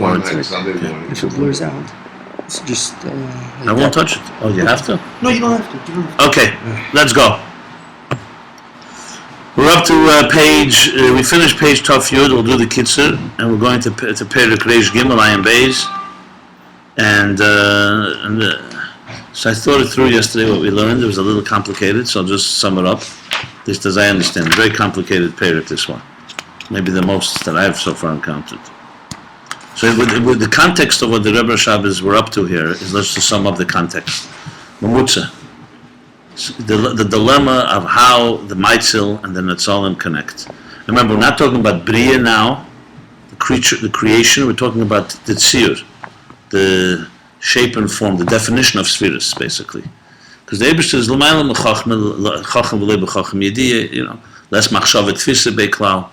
One night, Sunday morning. If it blurs out, it's just... I won't touch it. Oh, you have to? No, you don't have to. Okay, let's go. We're up to page, we finished page Tov Yud, we'll do the Kitzur, and we're going to Perek Reish Gimel, Ayin Beis. So I thought it through yesterday what we learned. It was a little complicated, so I'll just sum it up. Just as I understand, very complicated Perek, this one. Maybe the most that I've so far encountered. So with the context of what the Rebbe Shabbos were up to here is, let's just sum up the context. Mamutza. The dilemma of how the Maitzil and the Netzalim connect. Remember, we're not talking about Bria now, the creation. We're talking about the Tzir, the shape and form, the definition of Spheres, basically. Because the Eibishter is l'mayla m'chacham v'lei b'chacham yediyah, less machshavet tfisa beklal.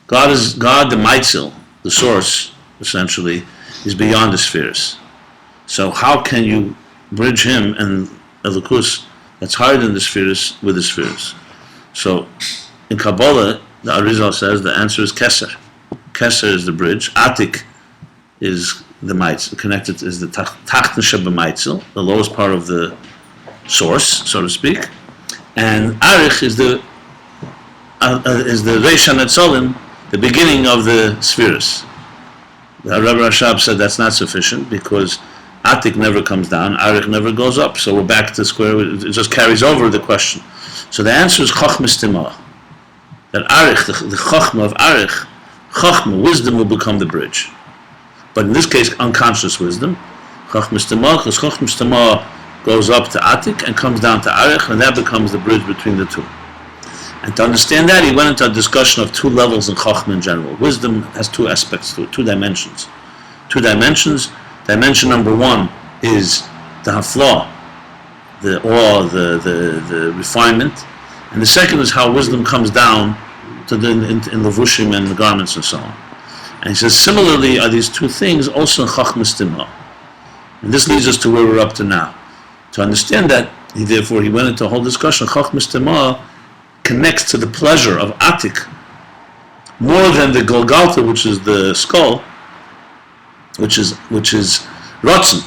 God, the Maitzil, the source, essentially, is beyond the Spheres. So how can you bridge him and Elokus that's higher than the Spheres with the Spheres? So in Kabbalah, the Arizal says the answer is Keser. Keser is the bridge. Atik is the Maitzel. Connected is the Tachten Sheba Maitzel, the lowest part of the source, so to speak. And Arich is the Reish HaNetzalim, the beginning of the Spheres. The Rabbi Rashab said that's not sufficient because Atik never comes down, Arich never goes up. So we're back to square, it just carries over the question. So the answer is Chachmas Timah. That Arich, the Chachma of Arich, Chachma, wisdom will become the bridge. But in this case, unconscious wisdom. Chachmas Timah, because Chachmas Timah goes up to Atik and comes down to Arich, and that becomes the bridge between the two. And to understand that, he went into a discussion of two levels in Chachma in general. Wisdom has two aspects to it, two dimensions. Dimension number one is the haflah, the awe, the refinement, and the second is how wisdom comes down to in levushim and the garments and so on. And he says similarly are these two things also in Chachmas Timah. And this leads us to where we're up to now. To understand that, he went into a whole discussion. Chachmas Timah connects to the pleasure of Atik more than the Golgalta, which is the skull, which is Ratzon,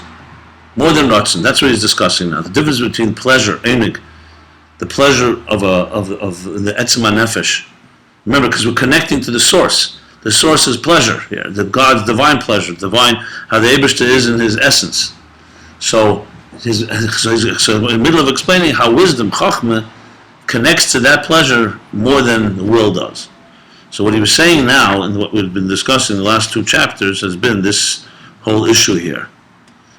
more than Ratzon. That's what he's discussing now. The difference between pleasure, Einig, the pleasure of the Etzem HaNefesh. Remember, because we're connecting to the source. The source is pleasure here, the God's divine pleasure, how the Eibishter is in his essence. So in the middle of explaining how wisdom, Chachma, connects to that pleasure more than the will does. So what he was saying now, and what we've been discussing in the last two chapters, has been this whole issue here.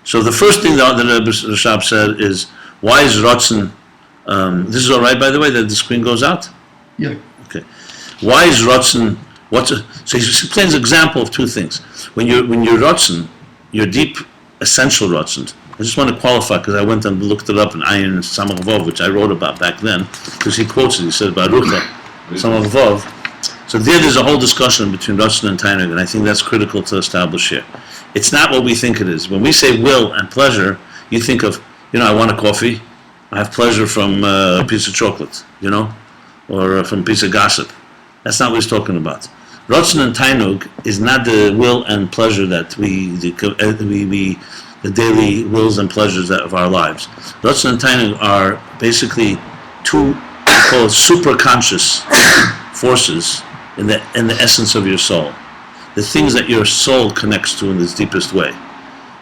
So the first thing that the Rashab said is, why is Ratzon, this is all right, by the way, that the screen goes out? Yeah. Okay. Why is Ratzon, so he explains an example of two things. When you're Ratzon, your deep, essential Ratzon, I just want to qualify, because I went and looked it up in Ayin Samach Vov, which I wrote about back then, because he quotes it, he said, Barucha, Samach Vov. So there's a whole discussion between Ratzon and Tainug, and I think that's critical to establish here. It's not what we think it is. When we say will and pleasure, you think of, I want a coffee, I have pleasure from a piece of chocolate, or from a piece of gossip. That's not what he's talking about. Ratzon and Tainug is not the will and pleasure that the daily wills and pleasures of our lives. Ratzon and Tainug are basically two, we call it superconscious forces in the essence of your soul. The things that your soul connects to in its deepest way.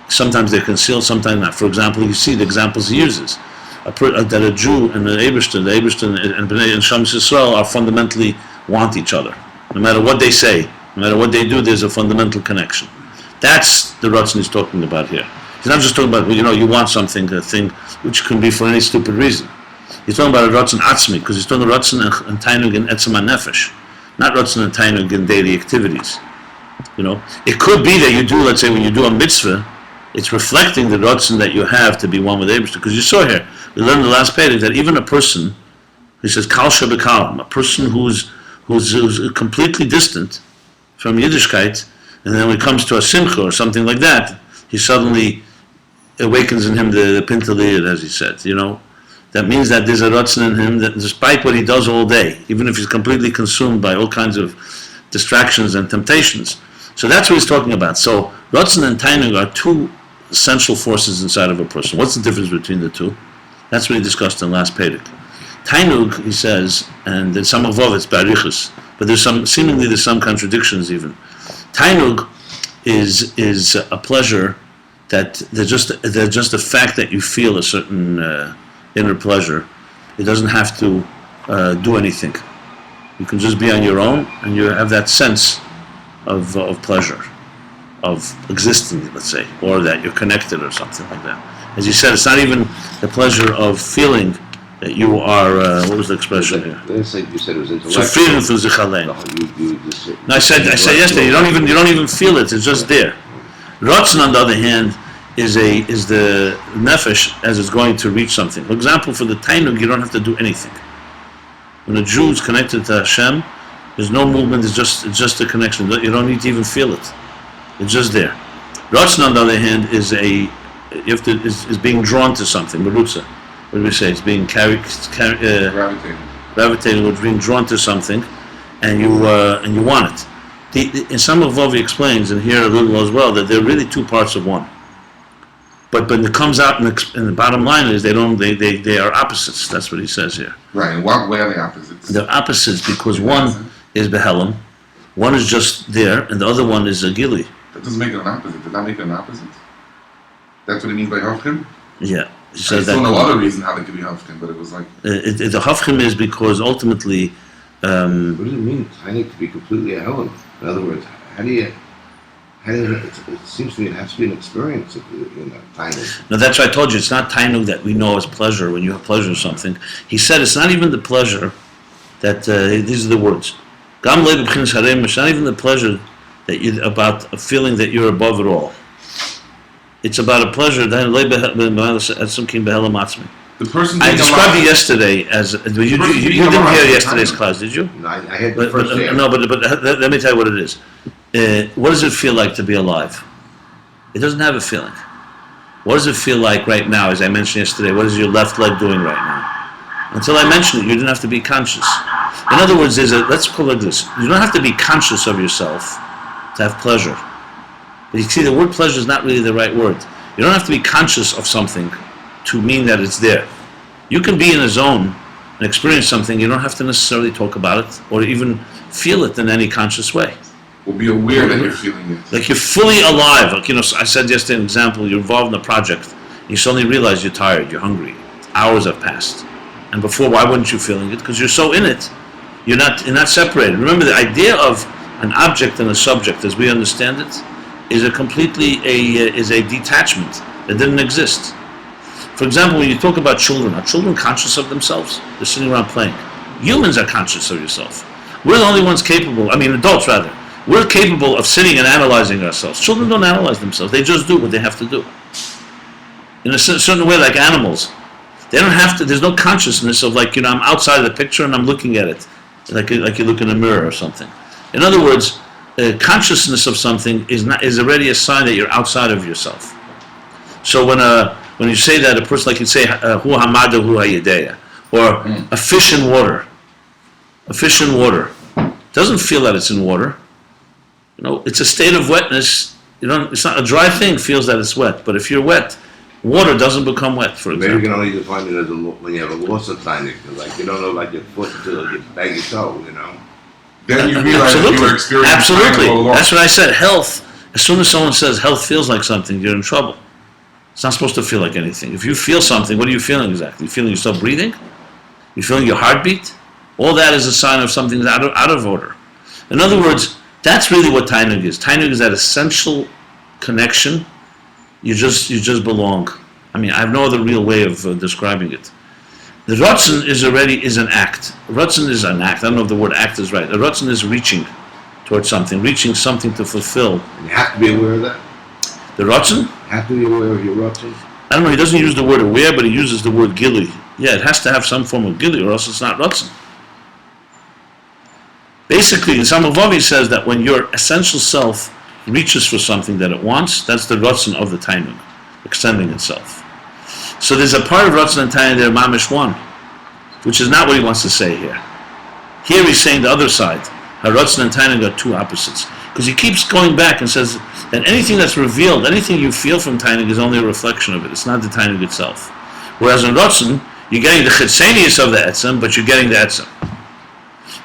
Sometimes they're concealed, sometimes not. For example, you see the examples he uses. That a Jew and an Eibishter, and Bnei and Sham Yisrael are fundamentally want each other. No matter what they say, no matter what they do, there's a fundamental connection. That's the Ratzon he's talking about here. He's not just talking about, you want something, a thing which can be for any stupid reason. He's talking about a Ratzon Atzmi, because he's talking about Ratzon and Tainug in Etzem HaNefesh, not Ratzon and Tainug in daily activities. It could be that you do, let's say when you do a mitzvah, it's reflecting the Ratzon that you have to be one with Eibishter. Because you saw here, we learned in the last page that even a person, he says, Kal Shebekalam, a person who's completely distant from Yiddishkeit, and then when it comes to a simcha or something like that, he suddenly awakens in him the pintaliyah, as he said, That means that there's a Ratzon in him that despite what he does all day, even if he's completely consumed by all kinds of distractions and temptations. So that's what he's talking about. So Ratzon and Tainug are two essential forces inside of a person. What's the difference between the two? That's what he discussed in last Perek. Tainug, he says, and in some of it's barichus, but there's some contradictions even. Tainug is a pleasure that they're just the fact that you feel a certain inner pleasure. It doesn't have to do anything. You can just be on your own, and you have that sense of pleasure, of existing, let's say, or that you're connected or something like that. As you said, it's not even the pleasure of feeling that you are. What was the expression here? Let's say you said it was intellectual. So freedom from zichalein. No, No, I said yesterday. You don't even feel it. It's just there. Ratzon, on the other hand, is the nefesh as it's going to reach something. For example, for the tainug, you don't have to do anything. When a Jew is connected to Hashem, there's no movement. It's just a connection. You don't need to even feel it. It's just there. Ratzon, on the other hand, is being drawn to something. Merutza. What do we say? It's being gravitating, or being drawn to something, and you want it. In some of what he explains, and here a little as well, that they're really two parts of one. But when it comes out, and the bottom line is they are opposites. That's what he says here. Right. In what way are they opposites? They're opposites because one is behelim, one is just there, and the other one is a gili. That doesn't make it an opposite. Does that make it an opposite? That's what it means by hafkim? Yeah. I still know no other reason how they could be hafkim, but it was like... The hafkim is because ultimately... what does it mean? Tiny to be completely a heaven. In other words, how do you it seems to me it has to be an experience of, tiny. No, that's why I told you, it's not tainug that we know as pleasure, when you have pleasure of something. He said it's not even the pleasure that, these are the words. Gam le b'chinas harem, it's not even the pleasure about a feeling that you're above it all. It's about a pleasure that the person I described it yesterday as you didn't hear yesterday's class, did you? No, I had the first day. No, but let me tell you what it is. What does it feel like to be alive? It doesn't have a feeling. What does it feel like right now? As I mentioned yesterday, what is your left leg doing right now? Until I mentioned it, you didn't have to be conscious. In other words, let's call it this. You don't have to be conscious of yourself to have pleasure. But you see, the word pleasure is not really the right word. You don't have to be conscious of something to mean that it's there. You can be in a zone and experience something. You don't have to necessarily talk about it or even feel it in any conscious way. Or be aware that you're feeling it. Like you're fully alive. Like, I said yesterday, an example, you're involved in a project. You suddenly realize you're tired, you're hungry. Hours have passed. And before, why weren't you feeling it? Because you're so in it. You're not separated. Remember, the idea of an object and a subject, as we understand it, is a detachment that didn't exist. For example, when you talk about children, are children conscious of themselves? They're sitting around playing. Humans are conscious of yourself. We're the only ones capable, adults rather, we're capable of sitting and analyzing ourselves. Children don't analyze themselves. They just do what they have to do. In a certain way, like animals. They don't have to, there's no consciousness of I'm outside of the picture and I'm looking at it. Like you look in a mirror or something. In other words, consciousness of something is already a sign that you're outside of yourself. So when you say that, a person like you say hu hamada hu hayedeya, or a fish in water doesn't feel that it's in water. It's a state of wetness. It's not a dry thing feels that it's wet, but if you're wet, water doesn't become wet. For example, maybe you can only define it as when you have a loss of tiny, like you don't know, like your foot until you bang your toe, Then you realize that you were experiencing absolutely. That's what I said. Health. As soon as someone says health feels like something, you're in trouble. It's not supposed to feel like anything. If you feel something, what are you feeling exactly? You feeling yourself breathing? You feeling your heartbeat? All that is a sign of something that's out of order. In other words, that's really what tainug is. Tainug is that essential connection. You just belong. I have no other real way of describing it. The ratzon is an act. Ratzon is an act. I don't know if the word act is right. The ratzon is reaching towards something to fulfill. And you have to be aware of that. The ratzon? Have to be aware of your ratzon. I don't know. He doesn't use the word aware, but he uses the word gili. Yeah, it has to have some form of gili, or else it's not ratzon. Basically, Samavavi says that when your essential self reaches for something that it wants, that's the ratzon of the tainug, extending itself. So there's a part of ratzon and tainug there, mamish one, which is not what he wants to say here. Here he's saying the other side. How ratzon and tainug are two opposites. Because he keeps going back and says that anything that's revealed, anything you feel from Tainug is only a reflection of it. It's not the Tainug itself. Whereas in Rotzen, you're getting the chitzenius of the etzem, but you're getting the etzem.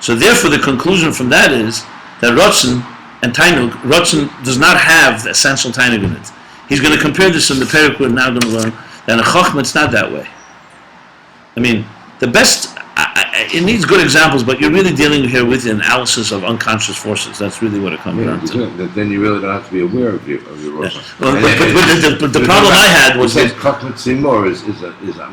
So therefore, the conclusion from that is that Rotzen and Tainug, Rotzen does not have the essential Tainug in it. He's going to compare this in the parak we're now going to learn, that in Chochmah it's not that way. I mean, the best, it needs good examples, but you're really dealing here with the analysis of unconscious forces. That's really what it comes down to. Then you really don't have to be aware of your Rosh. Yeah. But the problem I had was that Chochmah Tzimor is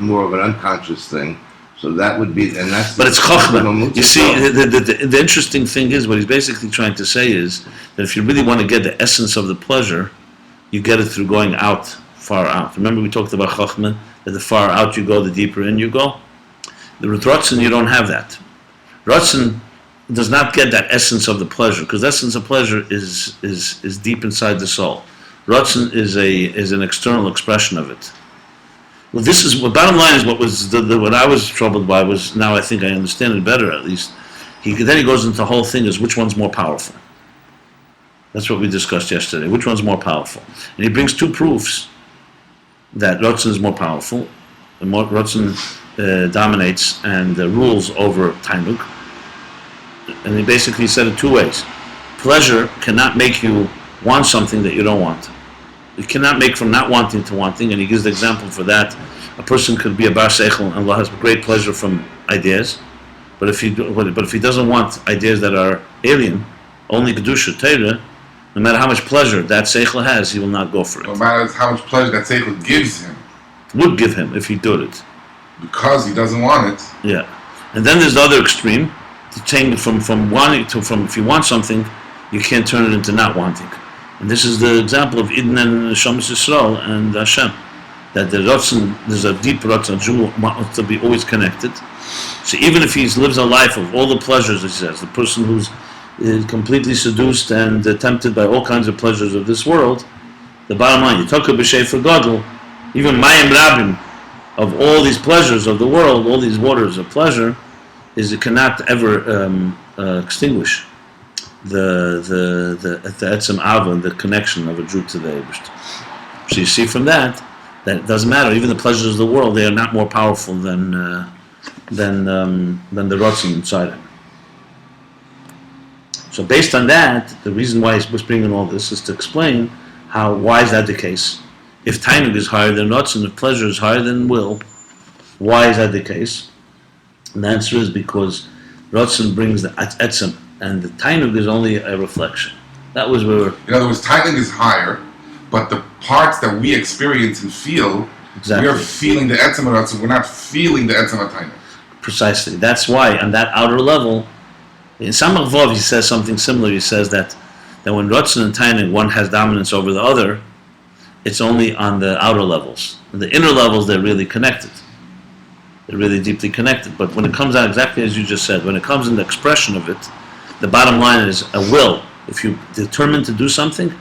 more of an unconscious thing. So that would be, and that's. But it's Chochmah. You see, the interesting thing is, what he's basically trying to say is that if you really want to get the essence of the pleasure, you get it through going out, far out. Remember we talked about Chochmah, that the far out you go, the deeper in you go? With Rotzen, you don't have that. Rotzen does not get that essence of the pleasure, because the essence of pleasure is deep inside the soul. Rotzen is an external expression of it. Well, this is the bottom line is what was what I was troubled by was, now I think I understand it better at least. Then he goes into the whole thing is which one's more powerful. That's what we discussed yesterday. Which one's more powerful? And he brings two proofs that Rotzen is more powerful, and Rotzen dominates and rules over Tainug. And he basically said it two ways. Pleasure cannot make you want something that you don't want. It cannot make from not wanting to wanting, and he gives the example for that. A person could be a bar seichel and Allah has great pleasure from ideas, but if he doesn't want ideas that are alien, only kedusha, Torah, no matter how much pleasure that seichel has, he will not go for it. No matter how much pleasure that seichel gives him, would give him if he did it, because he doesn't want it. Yeah, and then there's the other extreme, to change from wanting to if you want something, you can't turn it into not wanting. And this is the example of Eden and Shemus Yisrael and Hashem. That the Ratzon, there's a deep Ratzon, a Jew wants to be always connected. So even if he lives a life of all the pleasures, he says, the person who's completely seduced and tempted by all kinds of pleasures of this world, the bottom line, you talk about B'Shefer Gadol, even Mayim Rabim, of all these pleasures of the world, all these waters of pleasure, is it cannot ever extinguish the etzem ava, the connection of a Jew to the Eibishter. So you see from that it doesn't matter. Even the pleasures of the world, they are not more powerful than the rotzim inside him. So based on that, the reason why he's bringing all this is to explain why is that the case. If tainug is higher than rotzim, if pleasure is higher than will, why is that the case? And the answer is because rotzim brings the etzem, and the tainug is only a reflection. That was where. In other words, tainug is higher, but the parts that we experience and feel, we are feeling the etzem rotzim. We're not feeling the etzem tainug. Precisely. That's why on that outer level, in Samach Vov, he says something similar. He says that when rotzim and tainug, one has dominance over the other, it's only on the outer levels. In the inner levels, they're really connected. They're really deeply connected. But when it comes out exactly as you just said, when it comes in the expression of it, the bottom line is a will. If you determine to do something,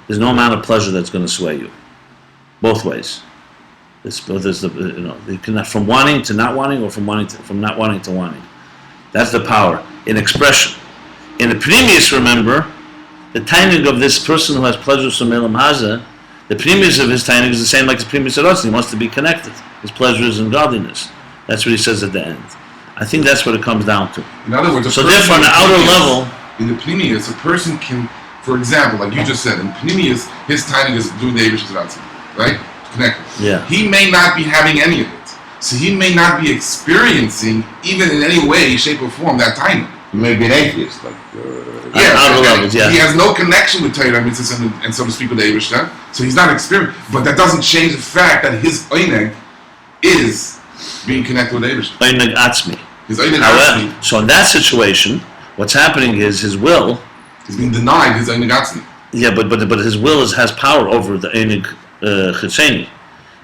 there's no amount of pleasure that's going to sway you. Both ways. You cannot, from wanting to not wanting, or from not wanting to wanting. That's the power in expression. In the previous, remember, the tainug of this person who has pleasures from Elam Haza, the previous of his tainug is the same like the previous of us. He wants to be connected. His pleasure is in godliness. That's what he says at the end. I think that's what it comes down to. In other words, so therefore, on the outer level, in the Pnimius, a person can, for example, like you just said, in Pnimius, his tainug is doing the Eibish's Ratzon, right? Connected. Yeah. He may not be having any of it, so he may not be experiencing, even in any way, shape, or form, that tainug. Maybe an atheist, like. Outer levels, yeah. He has no connection with Torah, and so to speak, with the Eibishter, so he's not experiencing. But that doesn't change the fact that his oineg is being connected with the Eibishter. Oineg atzmi. His oineg atzmi. So in that situation, what's happening is his will. He's being denied his oineg atzmi. Yeah, but his will has power over the oineg chitzeni,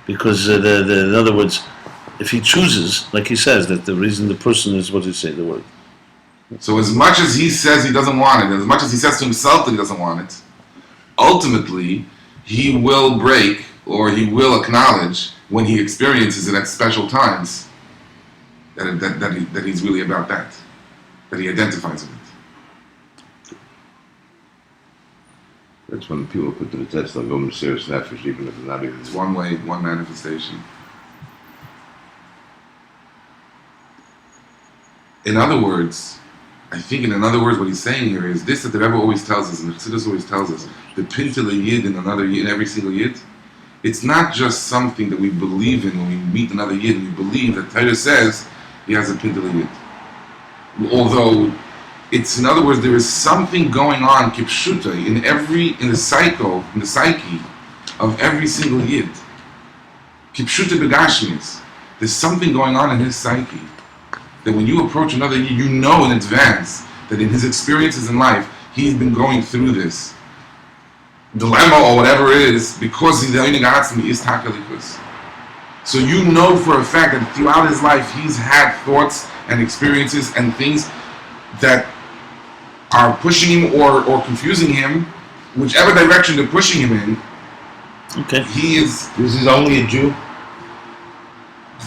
because in other words, if he chooses, like he says, that the reason the person is, what does he say, the word? So as much as he says he doesn't want it, as much as he says to himself that he doesn't want it, ultimately he will break, or he will acknowledge when he experiences it at special times that he's really about that he identifies with it. That's when people put to the test on Gomer serious nefesh, even if it's not even. It's one way, one manifestation. In other words, I think in other words, what he's saying here is this that the Rebbe always tells us, and the Chassidus always tells us, the pintel yid in another yid, in every single yid, it's not just something that we believe in when we meet another yid, and we believe that Torah says he has a pintel yid. Although, it's in other words, there is something going on, kipshuta, in the psyche of every single yid. Kipshuta begashmis. There's something going on in his psyche that when you approach another yid, you know in advance that in his experiences in life, he's been going through this dilemma or whatever it is because he's the Ayin Beis is takalikus. So you know for a fact that throughout his life, he's had thoughts and experiences and things that are pushing him or confusing him, whichever direction they're pushing him in. Okay. This is only a Jew.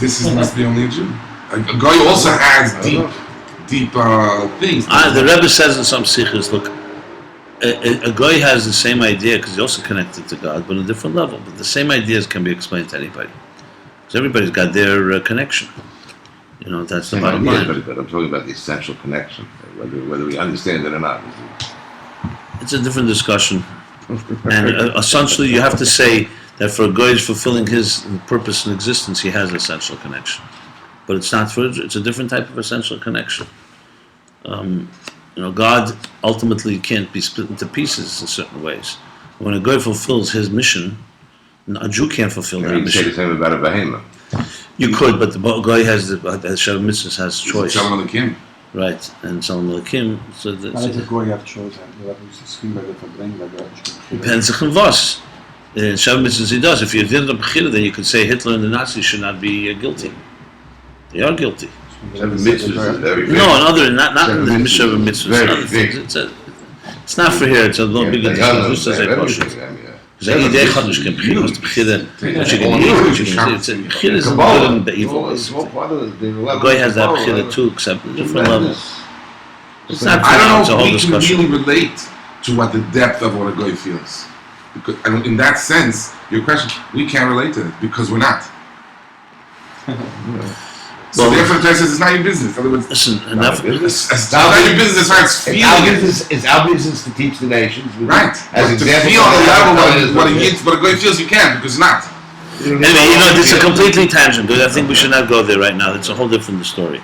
Must be only a Jew. A guy also has deep things. The Rebbe says in some sikhs, look, a guy has the same idea because he's also connected to God, but on a different level. But the same ideas can be explained to anybody. Because everybody's got their connection. You know, that's the bottom line. But I'm talking about the essential connection, whether we understand it or not. It's a different discussion. And essentially, you have to say that for a guy who's fulfilling his purpose in existence, he has an essential connection. But it's not for, it's a different type of essential connection. God ultimately can't be split into pieces in certain ways. When a guy fulfills his mission, a Jew can't fulfill that You mission. say the same about a behemoth. You could, but the guy has Shav Mitzvahs has choice. Shalom Aleichem. Right, and Shalom Aleichem. So Maar het is gooi have chosen. Dat is misschien bij de verbrengen bij de depends on what. In Shav Mitzvahs he does. If you didn't begin, then you could say Hitler and the Nazis should not be guilty. They are guilty. Mitzvahs is very big. No, not in the Shav Mitzvahs. Very Other big. things. It's not for here. It's a little bigger discussion. Ze idee gaat dus geen begin als te beginnen. Als je geen nieuw begin is een good and evil. The guy has that begin too, except different levels. It's not. I don't It's a know whole if we can discussion. really relate to what the depth of what a guy feels. Because, and in that sense, your question, we can't relate to it because we're not. So therefore, the says it's not your business. In other words, Listen, enough. it's not your business as far as feeling it. It's our business to teach the nations. Right. As But to example, feel on the level is what a guy feels, you can because it's not. Anyway, this is a completely tangent. I think we should not go there right now. That's a whole different story.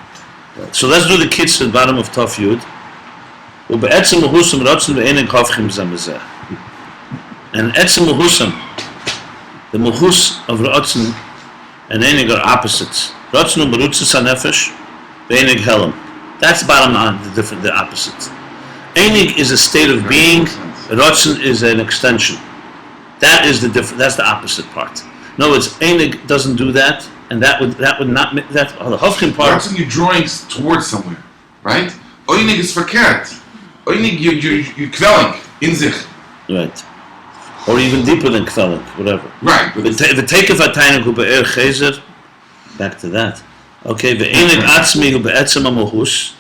So let's do the kids at the bottom of Taf Yud. ובעצם mahusam rotzen ואין הופכים זה מזה. And etzem mahusam, the mahus of rotzen and enig are opposites. Rotzen and berutzes hanefesh, ve'enig helam. That's bottom on the opposites. Enig is a state of being. Rotzen is an extension. That is the different. That's the opposite part. In other words, enig doesn't do that, and that would not make that the hofkim part. Rotzen, you're drawing towards somewhere, right? Oinig is verkehrt. Oinig, you're quelling in sich. Right. Or even deeper than kvelling, whatever. Right. But The take of ataynik hu be'er chezer. Back to that. Okay, the enig atzmi hu be'etzem ha'mohus,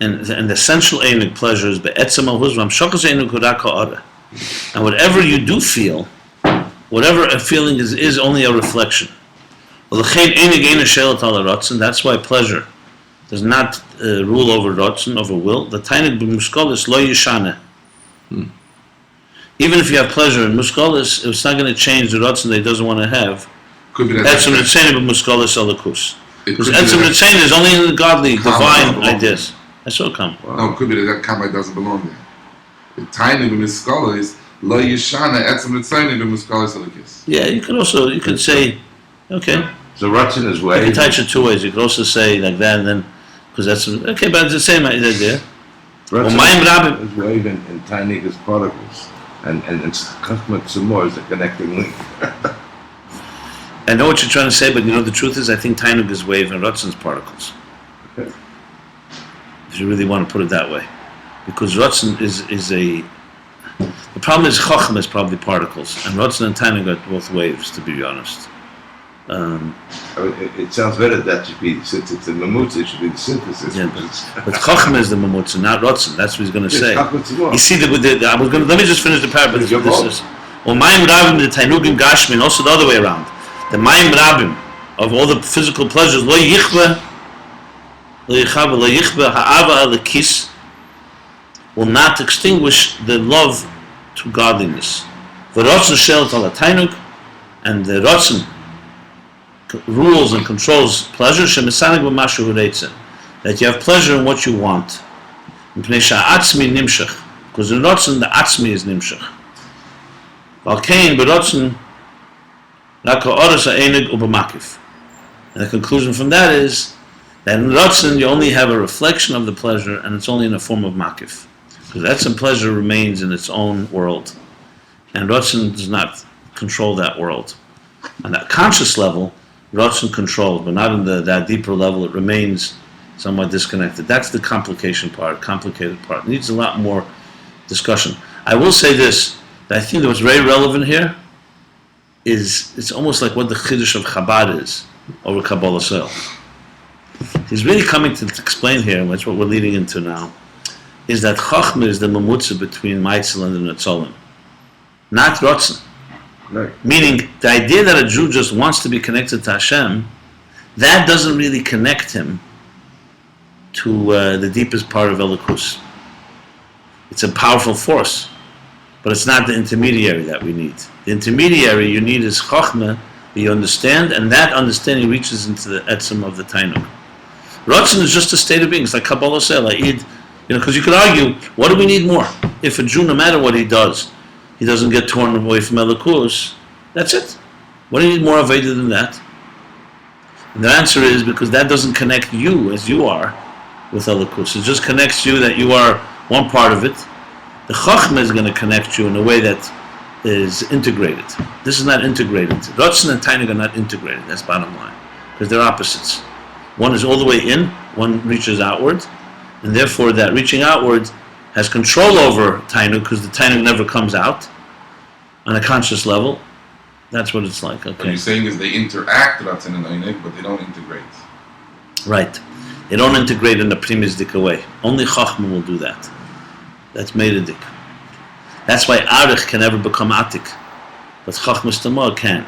and the essential enig pleasure is be'etzem ha'mohus v'amshokas enig hu rak ha'ara. And whatever you do feel, whatever a feeling is only a reflection. Well, the chein enig enig shelat ala rotzen. That's why pleasure does not rule over rotzen, over will. The tainik b'muskolis lo yishane. Even if you have pleasure in muskolis, it's not going to change the rotzen that he doesn't want to have. could be Etzem that. Ritzein b'muskolis alakus. It Because could be Etzem that. Ritzein is only in the godly, divine Come. ideas. That's what come. No, it could be that kamai doesn't belong there. The tiny b'miskala is lo yishana etzem ritzayne b'miskala salikis. Yeah, you could say, okay, So Rutzen is you way. can touch it two ways. You could also say like that, and then, because that's, okay, but it's the same idea. Well, Mayim Rabbi, is wave and tiny as particles, and Chachmat Tzumor is the connecting link. I know what you're trying to say, but the truth is, I think Tainug is wave and Rotzen's particles. Okay. If you really want to put it that way. Because Rotzen is a... The problem is Chacham is probably particles, and Rotzen and Tainug are both waves, to be honest. It sounds better that should be, since it's a mamutza, it should be the synthesis. Yeah, but Chachma is the mamutza, not Rotzen. That's what he's going to say. You see, let me just finish the paragraph. This is, Mayim Rabim the Tainugim Gashmin, also the other way around. The Mayim Rabim of all the physical pleasures, Lo Yichva Ha'ava Alekis, will not extinguish the love to godliness. The Rotzen Shel Tal Tainug, and the Rotzen rules and controls pleasure, that you have pleasure in what you want. Because in Rotzen, the Atzmi is Nimshach. And the conclusion from that is that in Rotzen, you only have a reflection of the pleasure, and it's only in the form of Makif. Because Etzem pleasure remains in its own world. And Rotzen does not control that world. On that conscious level, Ratzon controlled, but not in that deeper level. It remains somewhat disconnected. That's the complicated part. It needs a lot more discussion. I will say this, that I think that what's very relevant here is it's almost like what the Chiddush of Chabad is over Kabbalah Soil. He's really coming to explain here, and that's what we're leading into now, is that Chachma is the mamutza between Maitzel and the Netzolim, not Ratzon. Right. Meaning, the idea that a Jew just wants to be connected to Hashem, that doesn't really connect him to the deepest part of Elokus. It's a powerful force, but it's not the intermediary that we need. The intermediary you need is Chochmah, that you understand, and that understanding reaches into the Etzem of the Tainug. Ratzon is just a state of being. It's like Kabbalah said, because you could argue, what do we need more? If a Jew, no matter what he does, he doesn't get torn away from Elokus, that's it. What do you need more Aveda than that? And the answer is because that doesn't connect you as you are with Elokus. It just connects you that you are one part of it. The Chachma is going to connect you in a way that is integrated. This is not integrated. Ratzon and Tainug are not integrated, that's bottom line. Because they're opposites. One is all the way in, one reaches outward, and therefore that reaching outward has control over Tainug because the Tainug never comes out on a conscious level. That's what it's like. Okay. What you're saying is they interact, Ratzon and Tainug, but they don't integrate. Right. They don't integrate in a primistic way. Only Chachma will do that. That's Meiredik. That's why Arich can never become Atik, but Chachma Stamah can.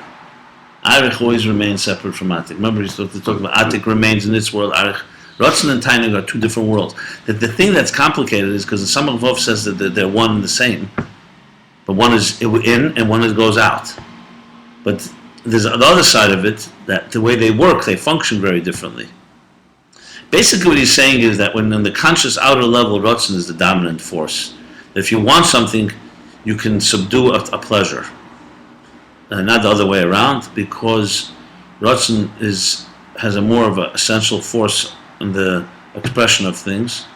Arich always remains separate from Atik. Remember, he's talking about Atik remains in its world. Arich, Ratzon and Tainug are two different worlds. The thing that's complicated is because the Samach Vov says that they're one and the same, but one is in and one goes out. But there's the other side of it, that the way they work, they function very differently. Basically what he's saying is that when on the conscious outer level, Ratzon is the dominant force. If you want something, you can subdue a pleasure. Not the other way around, because Ratzon has a more of an essential force in the expression of things,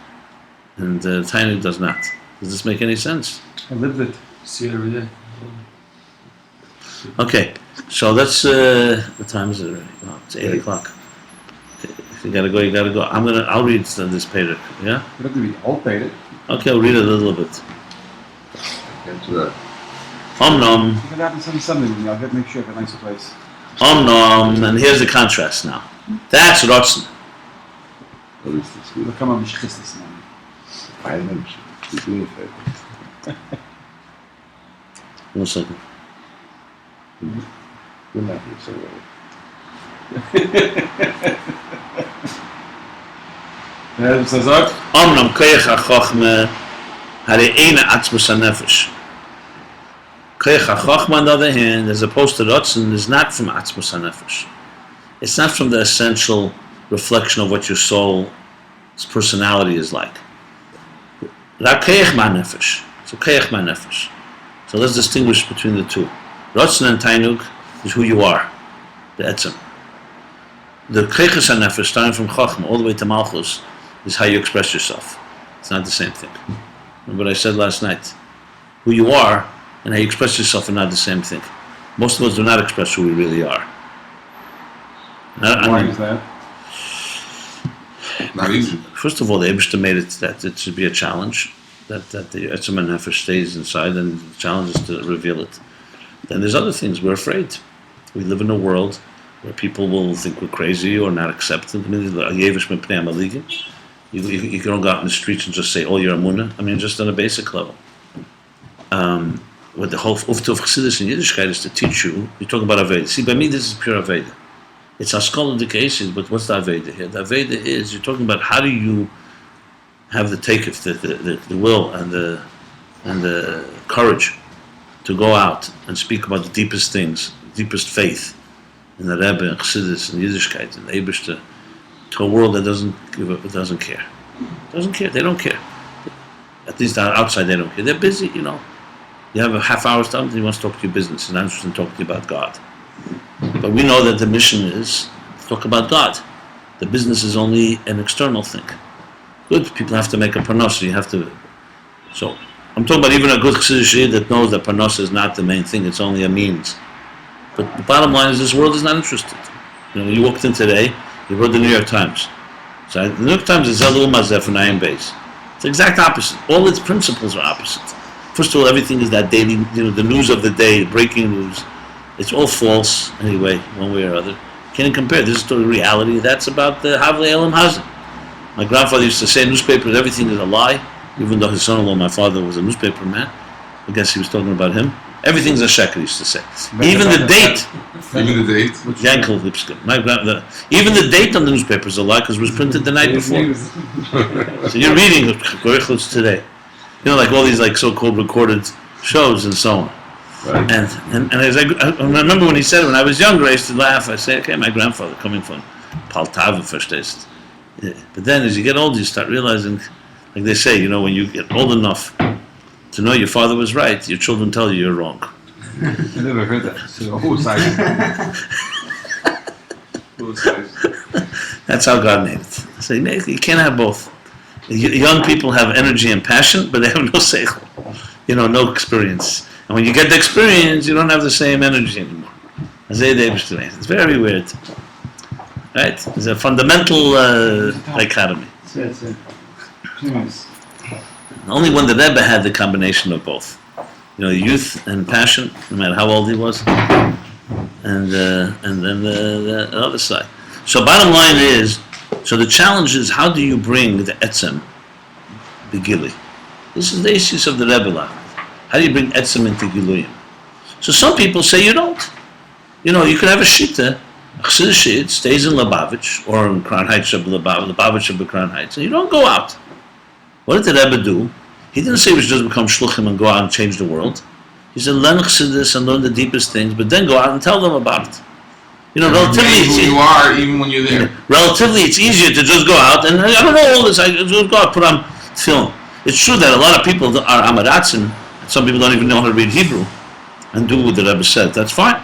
and Tainug does not. Does this make any sense? I lived it. See it every day. Okay, so let's. What time is it already? Oh, it's 8 o'clock. Okay, if you gotta go, you gotta go. I'll read this Pedic. Yeah. You don't have to be all paid it. Okay, I'll read it a little bit. Into that. Om You can have it on Sunday with me. I'll make sure I have a nicer place. nom, and here's the contrast now. That's Ratzon. At least it's good. We'll come on Mishchis this morning. I am doing a favor. 1 second. You're not here so well. Ja, das ist auch. Omnam koyach ha-chochma hare'ena atzmus ha-nefesh. Koyach ha-chochma, on the other hand, as opposed to Ratzon, is not from atzmus ha-nefesh. It's not from the essential reflection of what your soul's personality is like. Ra koyach ma-nefesh. So koyach ma-nefesh. So let's distinguish between the two. Ratzon and Tainug is who you are, the etzem. The koyach ha-nefesh, starting from chochma all the way to malchus, is how you express yourself. It's not the same thing. Remember what I said last night? Who you are and how you express yourself are not the same thing. Most of us do not express who we really are. Why is that? Not easy. First of all, the Eibishter made it that it should be a challenge, that the Etzem and Nefesh stays inside, and the challenge is to reveal it. Then there's other things. We're afraid. We live in a world where people will think we're crazy or not accept it. You don't go out in the streets and just say, "Oh, you're a munah." I mean, just on a basic level. What the whole ufta of Chassidus and Yiddishkeit is to teach you. You're talking about Aveda. See, by me, this is pure Aveda. It's Haskalah D'Keishes, but what's the Aveda here? The Aveda is you're talking about how do you have the takeif, the will and the courage to go out and speak about the deepest things, deepest faith in the Rebbe and Chassidus and Yiddishkeit and Eibishter to a world that doesn't care. Doesn't care. They don't care. At least outside they don't care. They're busy, you know. You have a half hour's time, he wants to talk to you business. He's not interested in talking to you about God. But we know that the mission is to talk about God. The business is only an external thing. Good, people have to make a parnasa. You have to. So I'm talking about even a good Chassidish that knows that parnasa is not the main thing. It's only a means. But the bottom line is this world is not interested. You know, when you walked in today, you read the New York Times. So the New York Times is Zelu Mazef and Ayin Beis. It's the exact opposite. All its principles are opposite. First of all, everything is that daily, you know, the news of the day, breaking news. It's all false anyway, one way or other. Can't compare. This is to the reality. That's about the Havle Elam Hazan. My grandfather used to say newspapers, everything is a lie, even though his son-in-law, my father, was a newspaper man. I guess he was talking about him. Everything's a sheker, he used to say. Even the date. Even the date? Yankel Lipskin. Even the date on the newspaper is a lie because it was printed the night before. So you're reading Goychlutz today. You know, like all these like so-called recorded shows and so on. Right. And as I remember when he said it, when I was younger, I used to laugh. I say, okay, my grandfather coming from Paltava, verstehst. But then as you get older, you start realizing, like they say, you know, when you get old enough to know your father was right, your children tell you you're wrong. I never heard that. So who was That's how God made it. So you can't have both. Young people have energy and passion, but they have no seichel. You know, no experience. And when you get the experience, you don't have the same energy anymore. It's very weird. Right? It's a fundamental dichotomy. Only when the Rebbe had the combination of both. You know, youth and passion, no matter how old he was, and then the other side. So bottom line is, so the challenge is, how do you bring the etzem, the gili? This is the issues of the Rebbe. How do you bring etzem into giluyim? So some people say you don't. You know, you could have a shita, a chassidus stays in Lubavitch, or in Crown Heights, Lubavitch of Crown Heights, and you don't go out. What did the Rebbe do? He didn't say we should just become shluchim and go out and change the world. He said, learn chassidus and learn the deepest things, but then go out and tell them about it. You know, relatively, who you are even when you're there. Relatively, it's easier to just go out and I don't know all this. I just go out, put on film. It's true that a lot of people are amaratzim. Some people don't even know how to read Hebrew and do what the Rebbe said. That's fine,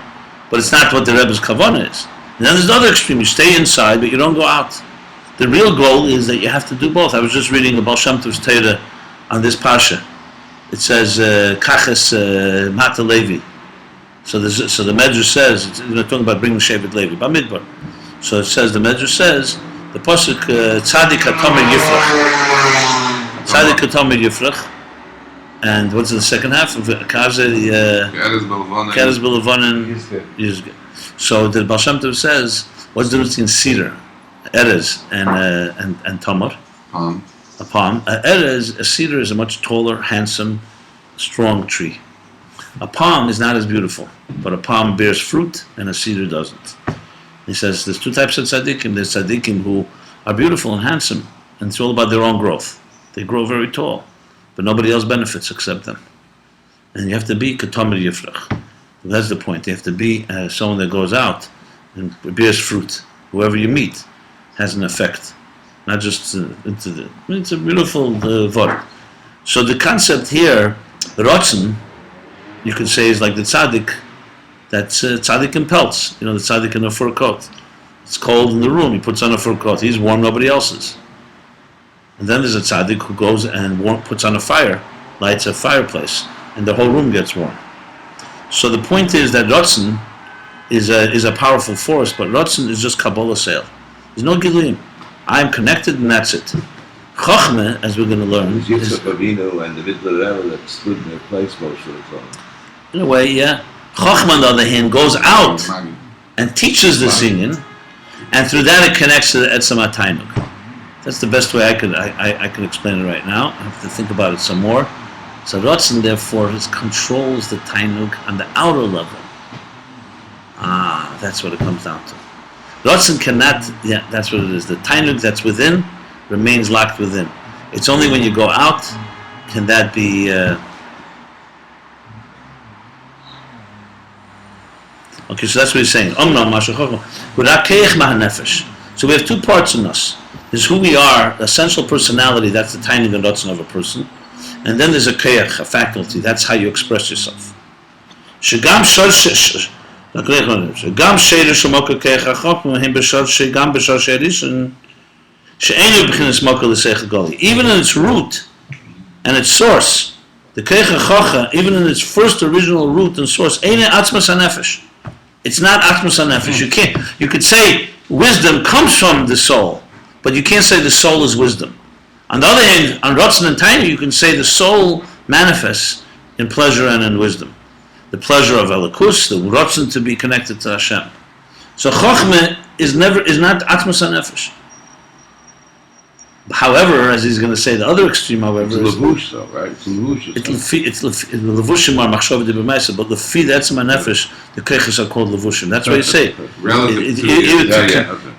but it's not what the Rebbe's kavanah is. And then there's another extreme: you stay inside, but you don't go out. The real goal is that you have to do both. I was just reading the Baal Shem Tov's Torah on this parsha. It says Kaches Mata Levi. So the Medrash says, we're talking about bringing Shevet Levi, Bamidbar. So it says, the Medrash says, the pasuk Tzadik Hatamid Yifrach. Tzadik Hatamid Yifrach. And what's the second half of it? Keres Belavanin Yizge. So the Baal Shem Tov says, what's the difference between cedar, Erez, and Tamar? A palm. A cedar is a much taller, handsome, strong tree. A palm is not as beautiful, but a palm bears fruit and a cedar doesn't. He says there's two types of tzaddikim. There's tzaddikim who are beautiful and handsome, and it's all about their own growth. They grow very tall, but nobody else benefits except them. And you have to be katamid yifrach. That's the point. You have to be someone that goes out and bears fruit. Whoever you meet has an effect. Not just it's a beautiful word. So the concept here, rotzen, you could say is like the tzaddik, that's tzaddik in pelts, you know, the tzaddik in a fur coat. It's cold in the room, he puts on a fur coat, he's warm, nobody else is. And then there's a tzaddik who goes and puts on a fire, lights a fireplace, and the whole room gets warm. So the point is that rotzen is a powerful force, but rotzen is just Kabbalah sale. There's no giluyim. I'm connected and that's it. Chochmah, as we're going to learn, is Yitzchak Avinu and the Vidler Rebbe that stood in their place most of the time. In a way, yeah. Chochmah, on the other hand, goes out and teaches the singing, and through that it connects to the Etzem HaTainug. That's the best way I can explain it right now. I have to think about it some more. So Ratzon, therefore, controls the Tainug on the outer level. That's what it comes down to. Ratzon cannot, that's what it is. The Tainug that's within remains locked within. It's only when you go out can that be... Okay, so that's what he's saying. So we have two parts in us. There's who we are, the essential personality, that's the Tainug and Ratzon of a person. And then there's a keach, a faculty, that's how you express yourself. Even in its root and its source, the keich HaChocha, even in its first original root and source, it's not atmas hanefesh. You could say wisdom comes from the soul, but you can't say the soul is wisdom. On the other hand, on Ratzon and Tainug, you can say the soul manifests in pleasure and in wisdom. The pleasure of Elikus, the Ratzon to be connected to Hashem. So Chochmah is not Atmas HaNefesh. However, as he's going to say, the other extreme, however, it's levush, though, right? It's levush. It's levushim are machshava de b'maisa, but lefi the Etzem HaNefesh, the keiches are called levushim. That's what you say. Relative to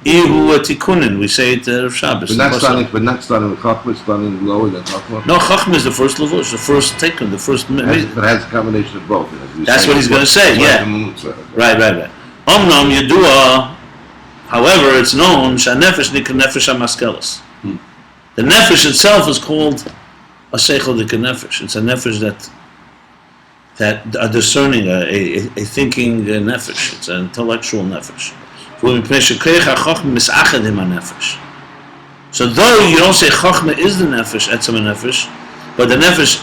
Ihu tikunin. We say it Rav Shabbos. But not starting with Chochmah, starting lower than Chochmah. No, Chochmah is the first levush, the first tikkun, the first. But it has a combination of both. That's what he's going to say. Yeah. Right. Omnam Yedua. However, it's known shanefesh nikra nefesh hamaskelos. The nefesh itself is called a seichel de nefesh. It's a nefesh that a discerning, a thinking nefesh. It's an intellectual nefesh. So though you don't say Chochmah is the nefesh, etzem nefesh, but the nefesh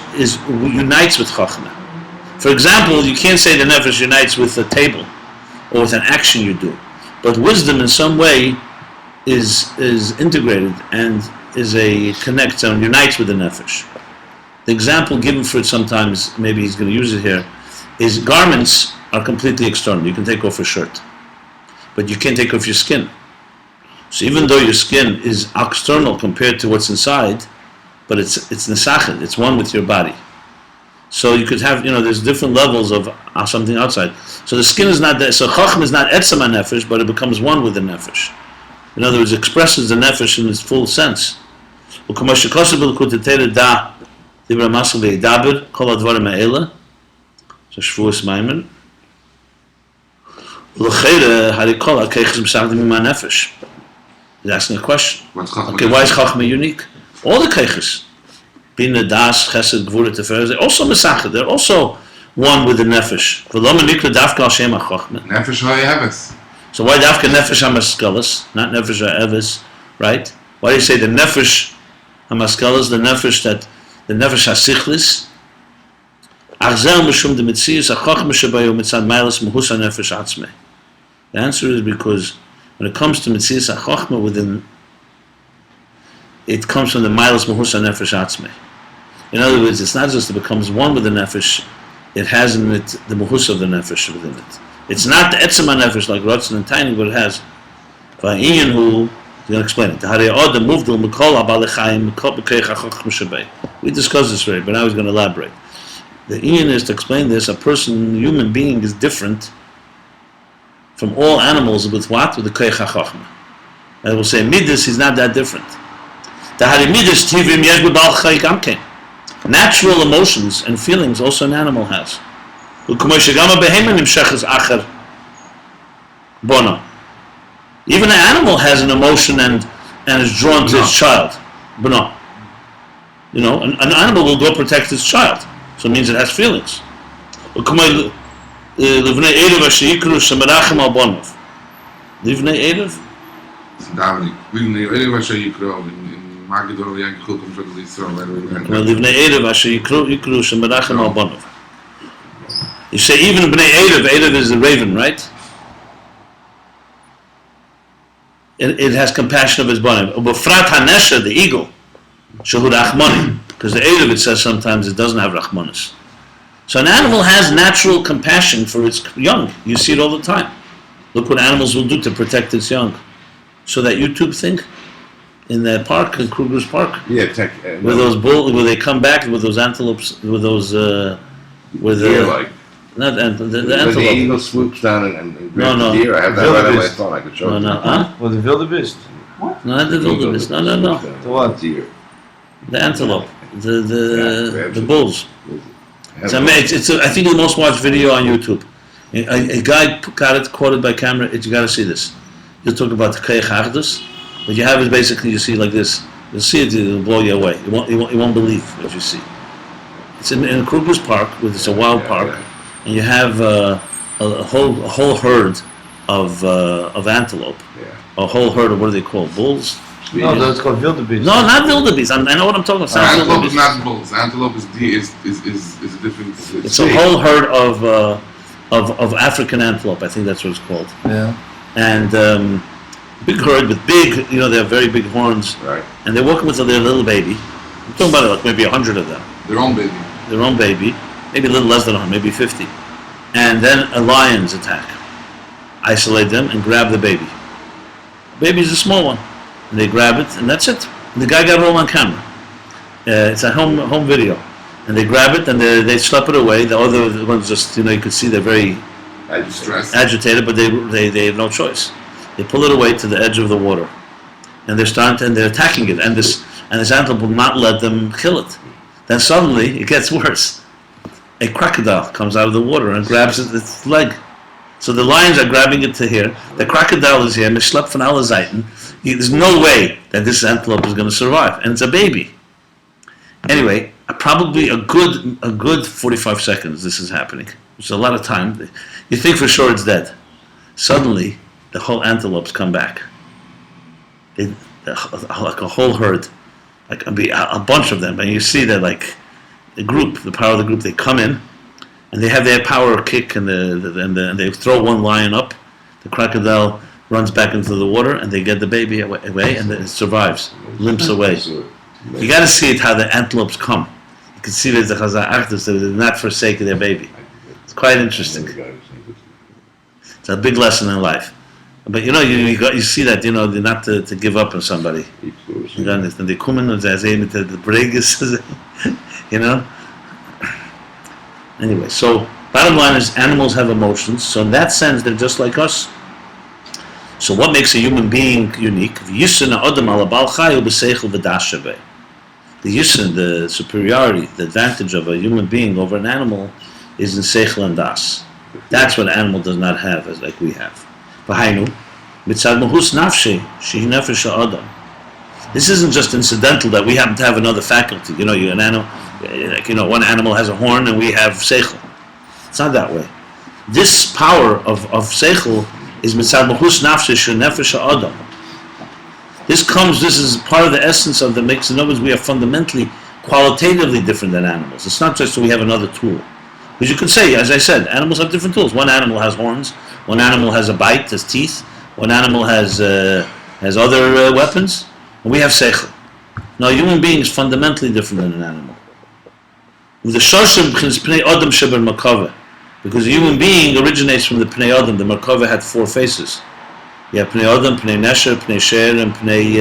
unites with Chochmah. For example, you can't say the nefesh unites with a table or with an action you do, but wisdom in some way is integrated and is connects and unites with the nefesh. The example given for it sometimes, maybe he's going to use it here, is garments are completely external. You can take off a shirt, but you can't take off your skin. So even though your skin is external compared to what's inside, but it's nesachid, it's one with your body. So you could have, there's different levels of something outside. So the skin is not that. So Chacham is not etzem nefesh, but it becomes one with the nefesh. In other words, it expresses the nefesh in its full sense. He's asking a question. Okay, why is Chachma unique? All the keiches, Bina, Das, Chesed, Gvura, Teferes, they're also mesachid. They're also one with the nefesh. Nefesh ha'yeves. So why dafka nefesh hamaskelos, not nefesh ha'eves, right? Why do you say the nefesh hamaskelos, the nefesh hasichlis? The answer is because when it comes to Metzias HaChochmah within, it comes from the Milas Mahus HaNefesh Atzmei. In other words, it's not just it becomes one with the Nefesh, it has in it the Mahus of the Nefesh within it. It's not the Etzem HaNefesh like Ratzon and Tainug, but it has. Ayin Hu, he's going to explain it. We discussed this already, but now he's going to elaborate. The Ayin is to explain this, a human being is different from all animals with what? With the Keich HaChochmah. And we'll say, Midas, he's not that different. Natural emotions and feelings also an animal has. Even an animal has an emotion and is drawn to its child. An animal will go protect its child. So it means it has feelings. Livnei Erev asher yikru shemerachem al bonav. Livnei Erev? Livnei Erev asher yikru in Magidor Yankel comes from Israel. Livnei Erev asher yikru shemerachem al bonav. You say even Bnei Erev is the raven, right? It has compassion of its bonav. Ubefrat hanesha, the eagle, shehu rachmani, because the Erev, it says sometimes it doesn't have rachmanis. So an animal has natural compassion for its young. You see it all the time. Look what animals will do to protect its young. So that YouTube thing in the park, in Kruger's Park, Yeah, where those where they come back with those antelopes, with those, with deer like. not the When the antelope. eagle swoops down and grabs No. the deer, I have that right on my Wildebeest. phone. I could show No, it. no, huh? Well, the wildebeest. No, not the wildebeest. No. The what? Deer. The antelope. The grabs it. bulls. It's, I think the most watched video on YouTube. A guy got it quoted by camera. You got to see this. He'll talk about the Keich Achdus. What you have is basically you see like this. You'll see it. It'll blow you away. You won't believe what you see. It's in Kruger's Park, which is a wild park, and you have a whole herd of antelope. Yeah. A whole herd of what are they called? Bulls? No, that's called wildebeest. No, not wildebeest. I know what I'm talking about. Antelope is not bulls. Antelope is a different. It's a whole herd of African antelope. I think that's what it's called. Yeah. And big herd with big, they have very big horns. Right. And they're walking with their little baby. I'm talking about like maybe 100 of them. Their own baby. Their own baby, maybe a little less than 100, maybe 50. And then a lion's attack. Isolate them and grab the baby. The baby's a small one. And they grab it, and that's it. And the guy got it all on camera. It's a home video. And they grab it, and they slap it away. The other ones just, you could see they're very Stressed. agitated, but they have no choice. They pull it away to the edge of the water. And they're attacking it. And this antelope will not let them kill it. Then suddenly, it gets worse. A crocodile comes out of the water and grabs its leg. So the lions are grabbing it to here. The crocodile is here. Mishlep van alle Seiten. There's no way that this antelope is going to survive, and it's a baby. Anyway, probably a good 45 seconds. This is happening. It's a lot of time. You think for sure it's dead. Suddenly, the whole antelopes come back. Like a whole herd, like a bunch of them, and you see that like the power of the group. They come in. And they have their power kick, and they throw one lion up. The crocodile runs back into the water, and they get the baby away, and it survives, limps away. You got to see it how the antelopes come. You can see there's the Chazal Achdus, they did not forsake their baby. It's quite interesting. It's a big lesson in life. But you see that they're not to give up on somebody. They come in and say the bregas, Anyway, so bottom line is animals have emotions. So in that sense, they're just like us. So what makes a human being unique? The yisn, the superiority, the advantage of a human being over an animal is in seichel and das. That's what an animal does not have, like we have. This isn't just incidental that we happen to have another faculty. An animal. One animal has a horn and we have seichel. It's not that way. This power of seichel is mitzad mahus nafshe nefesh ha'adam. This is part of the essence of the mix. In other words, we are fundamentally, qualitatively different than animals. It's not just that we have another tool. Because you could say, as I said, animals have different tools. One animal has horns. One animal has a bite, has teeth. One animal has other weapons. And we have seichel. Now, a human being is fundamentally different than an animal. The shoshim pnei adam sheber makava, because a human being originates from the pnei adam. The makava had 4 faces. You have pnei adam, pnei nesher, pnei sher, and pnei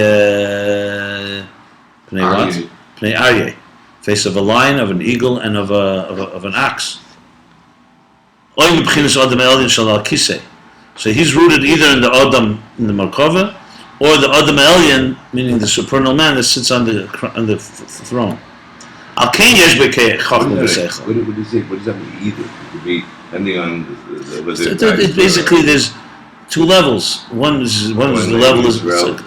what? Pnei aryeh, face of a lion, of an eagle, and of an ox. So he's rooted either in the adam in the makava, or the adam elyon, meaning the supernal man that sits on the throne. What do you say? What does that mean? Either it could be depending on It basically there's 2 levels. One is the level is no.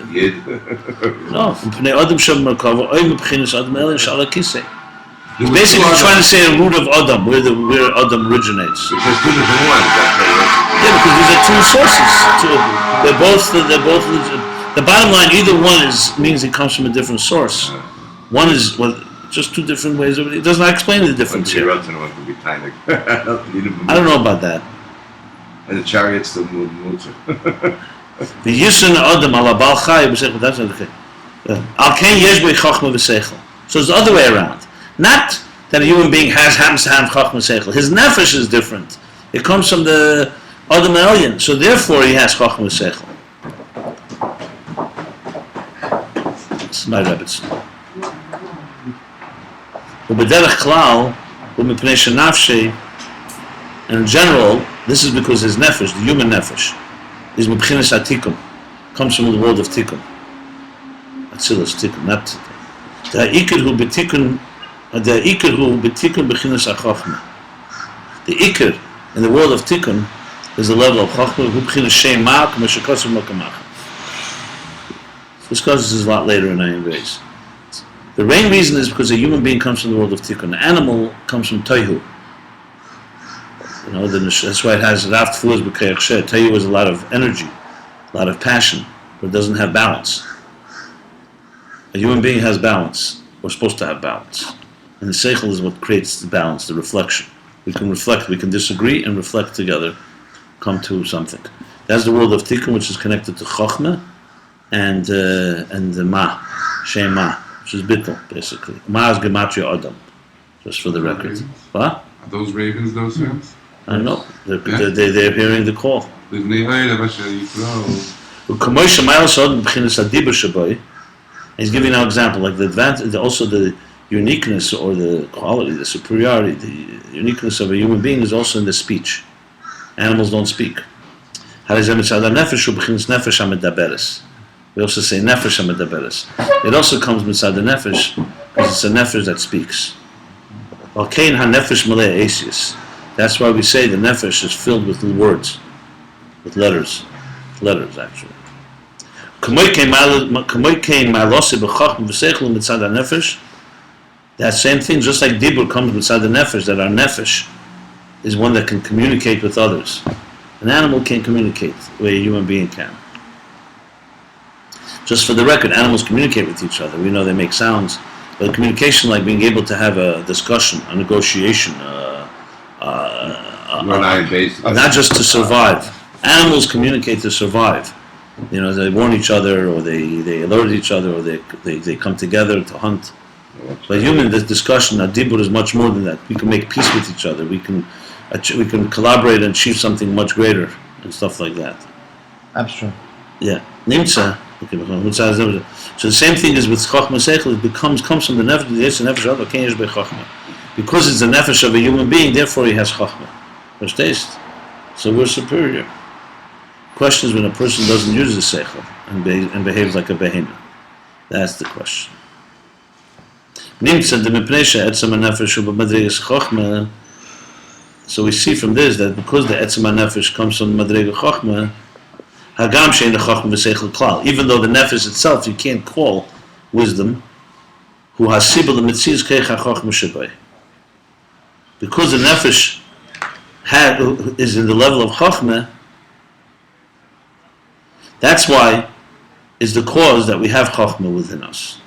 He's basically trying to say a root of Adam, where Adam originates. Because 2 different ones. Yeah, because these are 2 sources. They're both. The bottom line, either one means it comes from a different source. One is just 2 different ways of it. It does not explain the difference here. One could be tiny. I don't know about that. And the chariots, the Mutzer. The Yisn Adam ala Bal Chai, that's okay. Al Ken Yesh B'Ei Chachma V'Seichel. So it's the other way around. Not that a human being happens to have Chachma V'Seichel. His nefesh is different. It comes from the Adam Elyon. So therefore he has Chachma Seichel. This is my rabbits. Ubederach Klal, Umipnei Shenafshei, and in general, this is because his nefesh, the human nefesh, is Mibchinas Atikum, comes from the world of Tikkun. Atzilus Tikkun, not Tikkun. The Ikir hu b'Tikkun b'chinas HaChachma. The Ikir in the world of Tikkun is the level of Chachma, hu b'chinas Shema, k'meshakasu makamach. This causes is a lot later in Ayin Beis. The main reason is because a human being comes from the world of Tikkun. The animal comes from Tohu. You know, that's why it has Raft Fulaz B'Kayach Sheh. Tohu is a lot of energy, a lot of passion, but it doesn't have balance. A human being has balance. We're supposed to have balance. And the Seichel is what creates the balance, the reflection. We can reflect, we can disagree and reflect together, come to something. That's the world of Tikkun, which is connected to Chochmah and the Ma, Shema, which is Bittul, basically. Ma is Gematria Adam, just for the record. What? Are those ravens, those sounds? I know. They're hearing the call. He's giving an example, like the advantage, also the uniqueness or the quality, the superiority, the uniqueness of a human being is also in the speech. Animals don't speak. We also say nefesh hamedaberes. It also comes inside the nefesh because it's a nefesh that speaks. That's why we say the nefesh is filled with words, with letters actually. That same thing, just like Dibur comes inside the nefesh, that our nefesh is one that can communicate with others. An animal can't communicate the way a human being can. Just for the record, animals communicate with each other. We know they make sounds, but communication, like being able to have a discussion, a negotiation, not just to survive. Animals communicate to survive. You know, they warn each other, or they alert each other, or they come together to hunt. But human, this discussion, Dibur, is much more than that. We can make peace with each other. We can collaborate and achieve something much greater and stuff like that. Abstract. Yeah. Nimtza. So the same thing is with Chachma Seichel. It comes from the nefesh, the nefesh of Kein Yesh Chachma. Because it's the nefesh of a human being, therefore he has Chachma. Taste. So we're superior. Question is when a person doesn't use the Seichel and behaves like a behemoth. That's the question. So we see from this that because the Etzem HaNefesh comes from Madrega Chochma, Hagam shein the Chochma v'Seichel Klal. Even though the Nefesh itself, you can't call wisdom, who has Sibel the Mitziz Keich HaChochma Shebay. Because the Nefesh is in the level of Chochma, that's why is the cause that we have Chochma within us.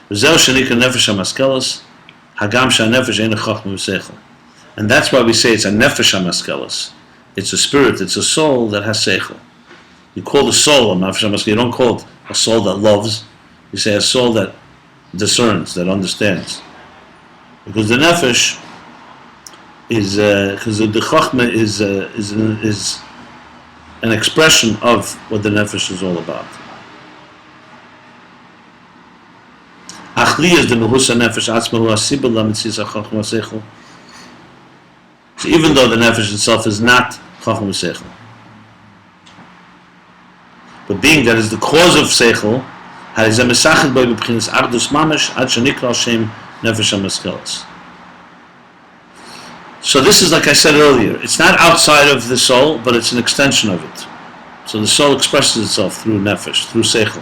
And that's why we say it's a nefesh hamaskelos. It's a spirit, it's a soul that has seichel. You call the soul a nefesh hamaskelos. You don't call it a soul that loves. You say a soul that discerns, that understands. Because the nefesh is, because the chachma is an expression of what the nefesh is all about. So even though the nefesh itself is not chachma seichel, but being that is the cause of seichel, so this is like I said earlier, it's not outside of the soul, but it's an extension of it. So the soul expresses itself through nefesh, through seichel.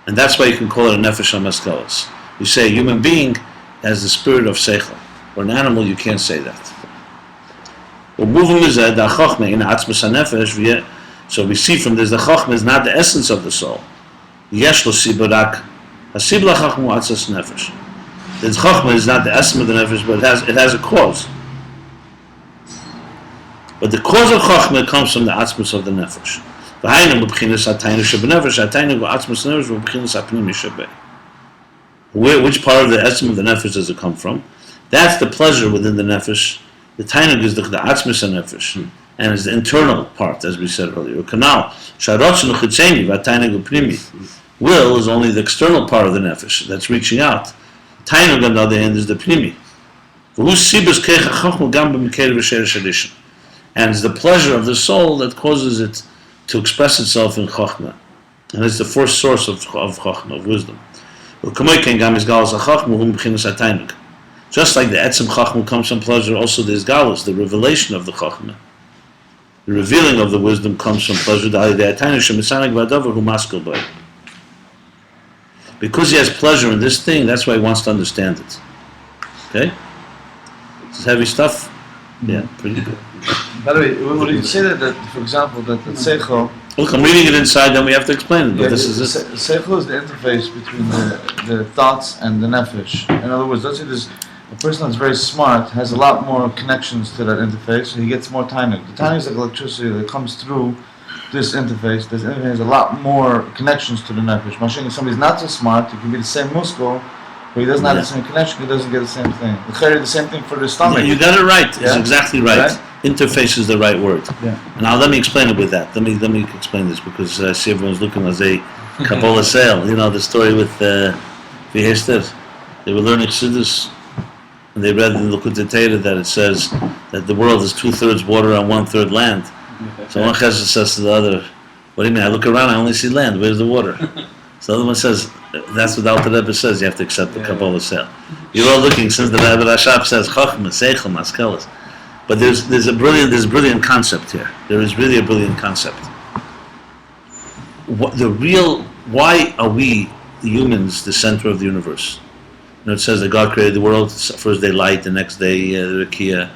And that's why you can call it a nefesh hamaskelos. You say a human being has the spirit of seichel, or an animal, you can't say that. So we see from this, the chachma is not the essence of the soul. The chachma is not the essence of the nefesh, but it has a cause. But the cause of chachma comes from the atzmus of the nefesh. Which part of the essence of the nefesh does it come from? That's the pleasure within the nefesh. The tainug is the atzmus nefesh, and is the internal part, as we said earlier. Canal. Will is only the external part of the nefesh that's reaching out. Tainug, on the other hand, is the pnimi. And it's the pleasure of the soul that causes it to express itself in chokhmah. And it's the first source of chokhmah, of wisdom. Just like the etzem chokhmah comes from pleasure, also there's galus, the revelation of the chokhmah. The revealing of the wisdom comes from pleasure. Because he has pleasure in this thing, that's why he wants to understand it. Okay? This is heavy stuff. Yeah, pretty good. By the way, when you say that for example, that the seichel... Look, I'm reading it inside, then we have to explain it. But this is it. Seichel is the interface between the thoughts and the nefesh. In other words, let's say there's a person that's very smart has a lot more connections to that interface, so he gets more timing. The timing is like electricity that comes through this interface. This interface has a lot more connections to the nefesh. Mashing, if somebody's not so smart, it can be the same muscle, but he doesn't have the same connection, he doesn't get the same thing. The same thing for the stomach. Yeah, you got it right. It's exactly right. Interface is the right word. Yeah. Now let me explain it with that. Let me explain this because I see everyone's looking as a Kabbalah sale. You know the story with Vihester. They were learning Chassidus, and they read in the Likutei Torah that it says that the world is 2/3 water and 1/3 land. So one chassid says to the other, "What do you mean? I look around, I only see land. Where's the water?" So the other one says, "That's what the Alter Rebbe says. You have to accept the Kabbalah sale. You're all looking since the Rebbe Rashab says Chochmah, Seichel, Maskelas." But there's a brilliant concept here. There is really a brilliant concept. Why are we, the humans, the center of the universe? You know, it says that God created the world, first day light, the next day the Rakia,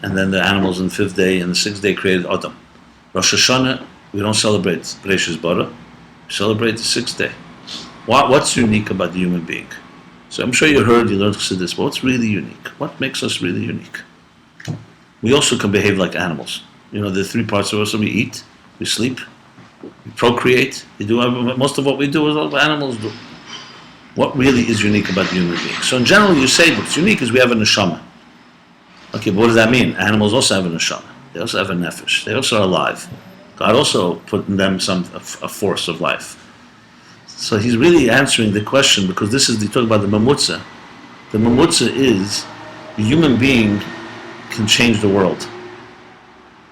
and then the animals on the fifth day, and the sixth day created Adam. Rosh Hashanah, we don't celebrate Bereshis Bara, we celebrate the sixth day. What's unique about the human being? So I'm sure you learned Chassidus, but what's really unique? What makes us really unique? We also can behave like animals. You know, the three parts of us: we eat, we sleep, we procreate. We do most of what we do is what animals do. What really is unique about the human being? So in general, you say what's unique is we have a neshama. Okay, but what does that mean? Animals also have a neshama. They also have a nefesh. They also are alive. God also put in them a force of life. So he's really answering the question because they talk about the mamutza. The mamutza is the human being can change the world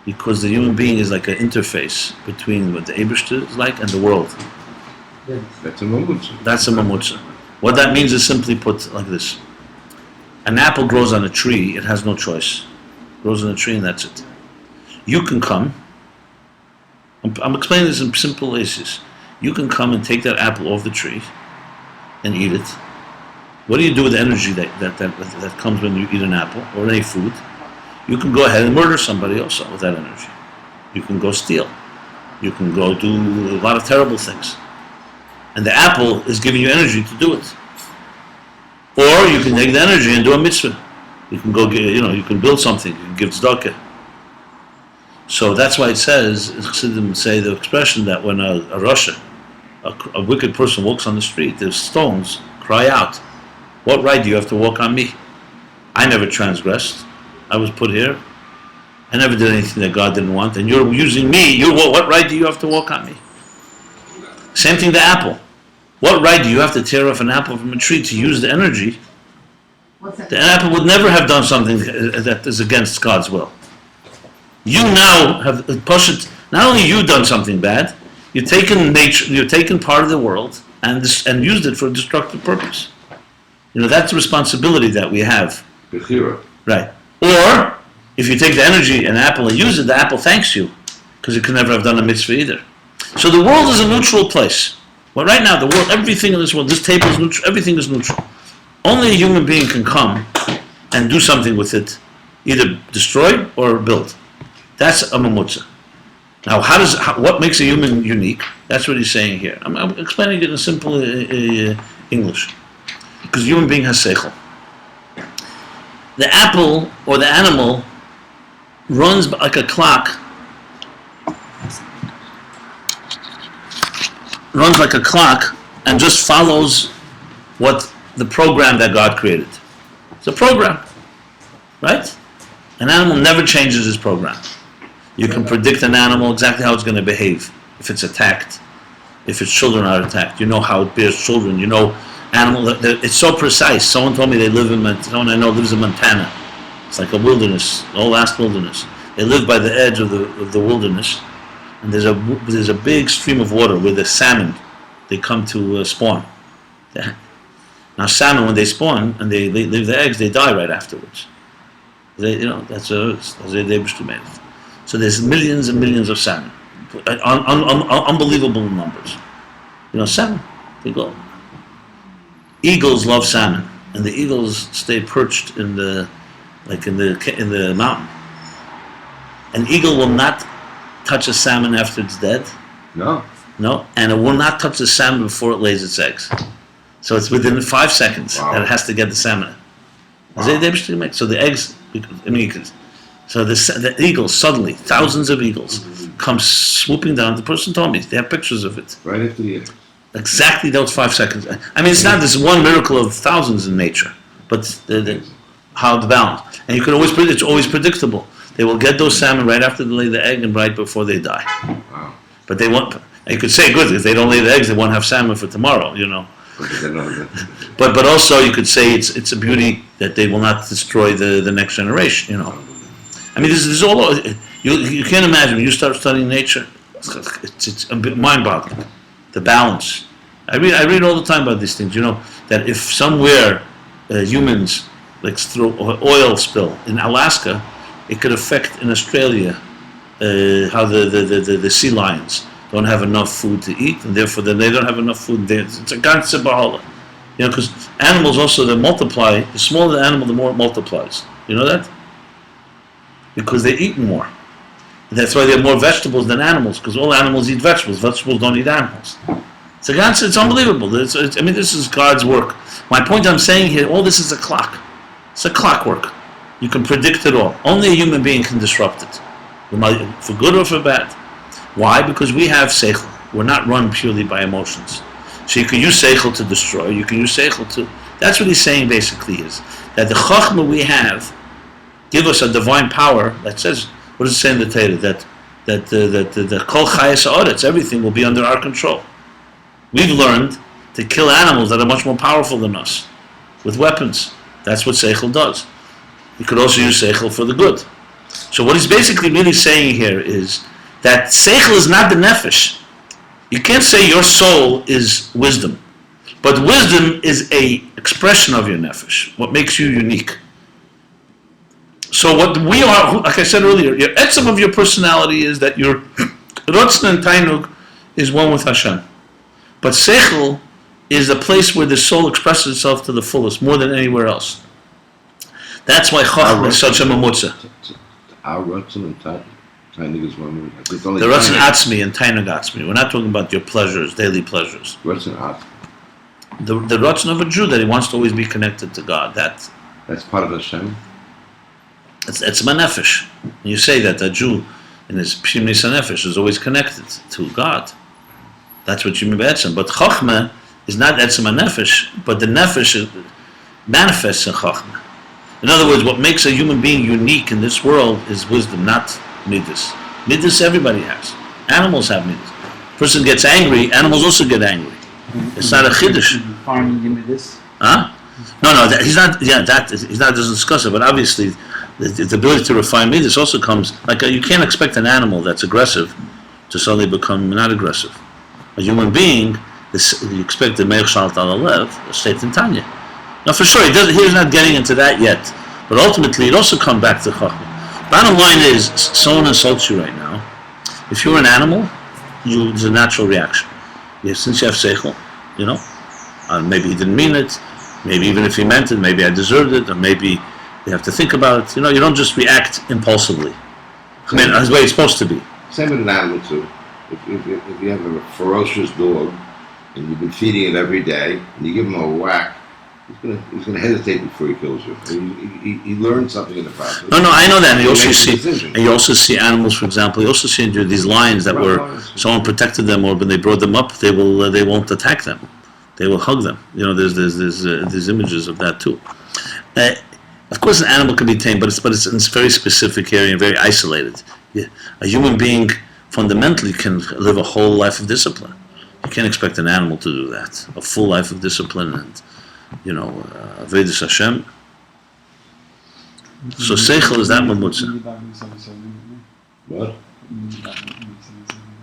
because the human being is like an interface between what the Eibishter is like and the world. That's a mamutza. That's a mamutza. What that means is simply put like this. An apple grows on a tree, it has no choice. It grows on a tree and that's it. You can come, I'm explaining this in simple basis. You can come and take that apple off the tree and eat it. What do you do with the energy that comes when you eat an apple or any food? You can go ahead and murder somebody also with that energy. You can go steal. You can go do a lot of terrible things. And the apple is giving you energy to do it. Or you can take the energy and do a mitzvah. You can go, you can build something. You can give tzedakah. So that's why it says, Chassidim say the expression that when a rasha, a wicked person walks on the street, the stones cry out, "What right do you have to walk on me? I never transgressed. I was put here. I never did anything that God didn't want, and you're using me. What right do you have to walk on me?" Same thing the apple. What right do you have to tear off an apple from a tree to use the energy? The apple would never have done something that is against God's will. You now have pushed. Not only you done something bad, you've taken nature, you've taken part of the world and used it for a destructive purpose. You know, that's the responsibility that we have. Bechira. Right. Or if you take the energy and apple and use it, the apple thanks you because it could never have done a mitzvah either. So the world is a neutral place. Well, right now, the world, everything in this world, this table is neutral, everything is neutral. Only a human being can come and do something with it, either destroy or build. That's a mamutza. Now, what makes a human unique? That's what he's saying here. I'm explaining it in simple English. Because a human being has seichel. The apple or the animal runs like a clock. Runs like a clock and just follows what the program that God created. It's a program, right? An animal never changes his program. You can predict an animal exactly how it's going to behave if it's attacked, if its children are attacked. You know how it bears children. You know animal. It's so precise. Someone told me they live in someone I know lives in Montana. It's like a wilderness, all vast wilderness. They live by the edge of the wilderness, and there's a big stream of water where the salmon they come to spawn. Yeah. Now salmon, when they spawn and they leave the eggs, they die right afterwards. That's made. So there's millions and millions of salmon, unbelievable numbers. Salmon, they go. Eagles love salmon, and the eagles stay perched in the mountain. An eagle will not touch a salmon after it's dead. No. No, and it will not touch the salmon before it lays its eggs. So it's within 5 seconds that it has to get the salmon. Wow. So the eggs, so the eagles, suddenly, thousands of eagles come swooping down. The person told me, they have pictures of it. Right after the egg. Exactly those 5 seconds. It's not this one miracle of thousands in nature, but how the balance. And you can always predict, it's always predictable. They will get those salmon right after they lay the egg and right before they die. Wow. But they won't, you could say, good, if they don't lay the eggs, they won't have salmon for tomorrow, But also you could say it's a beauty that they will not destroy the next generation, This is all, you can't imagine, when you start studying nature, it's a bit mind-boggling, the balance. I read all the time about these things, that if somewhere humans, like through oil spill in Alaska, it could affect in Australia how the sea lions don't have enough food to eat, and therefore then they don't have enough food. It's a ganze bahala. Because animals also, they multiply. The smaller the animal, the more it multiplies. You know that? Because they eat more. And that's why they have more vegetables than animals, because all animals eat vegetables. Vegetables don't eat animals. It's unbelievable. This is God's work. My point I'm saying here, all this is a clock. It's a clockwork. You can predict it all. Only a human being can disrupt it, for good or for bad. Why? Because we have seichel. We're not run purely by emotions. So you can use seichel to destroy. You can use seichel to. That's what he's saying basically is that the chachma we have give us a divine power that says, what does it say in the Torah? That the kol chayes haaretz, everything will be under our control. We've learned to kill animals that are much more powerful than us with weapons. That's what seichel does. You could also use seichel for the good. So what he's basically really saying here is that seichel is not the nefesh. You can't say your soul is wisdom, but wisdom is a expression of your nefesh, what makes you unique. So what we are, like I said earlier, your etzem of your personality is that your rotzen and tainug is one with Hashem. But seichel is the place where the soul expresses itself to the fullest, more than anywhere else. That's why chachma is such a mamutza. Our rotzen and tainug is one. The rotzen atzmi and tainug atzmi. We're not talking about your pleasures, daily pleasures. Rotzen atzmi. The rotzen of a Jew, that he wants to always be connected to God. That's part of Hashem. It's my nefesh. You say that a Jew in his pshimnis nefesh is always connected to God. That's what you mean by etzem. But chachma is not etzem nefesh, but the nefesh manifests in chachma. In other words, what makes a human being unique in this world is wisdom, not midas. Midas everybody has. Animals have midas. Person gets angry, animals also get angry. It's not a chiddush. Huh? No, he's not. Yeah, he's not. Doesn't discuss it. But obviously, the ability to refine midas also comes. Like you can't expect an animal that's aggressive to suddenly become not aggressive. A human being, you expect the meich shalt alalev, a state in Tanya. Now, for sure, he's not getting into that yet. But ultimately, it also comes back to chachma. Bottom line is, someone insults you right now. If you're an animal, there's a natural reaction. Since you have seichel, maybe he didn't mean it. Maybe even if he meant it, maybe I deserved it, or maybe you have to think about it. You don't just react impulsively. That's the way it's supposed to be. Same with an animal too. If you have a ferocious dog and you've been feeding it every day, and you give him a whack, he's gonna hesitate before he kills you. He learned something in the process. No, I know that. And you also see animals, for example. You also see these lions that someone protected them, or when they brought them up, they won't attack them. They will hug them. There's images of that too. Of course, an animal can be tamed, but it's in a very specific area, very isolated. A human being fundamentally can live a whole life of discipline. You can't expect an animal to do that. A full life of discipline and, Avodas Hashem. So seichel is that mamutza. What?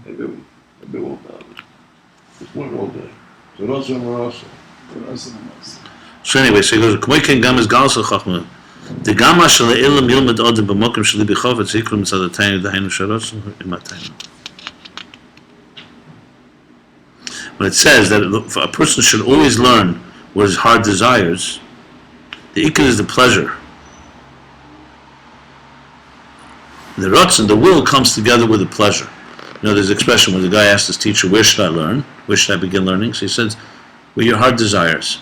Maybe won't bother. It's one all day. So also and also. So anyway, so he goes, "K'moi ken gam es galsa chachma. The gama shel ilam yilmed odem b'mokim sheli b'chovetz hikru mitzad ataynu dahainu sharotz imataynu." When it says that a person should always learn what his heart desires, the ikar is the pleasure. The rotzen, the will, comes together with the pleasure. There's an expression when the guy asked his teacher, "Where should I learn? Where should I begin learning?" So he says, "Where your heart desires."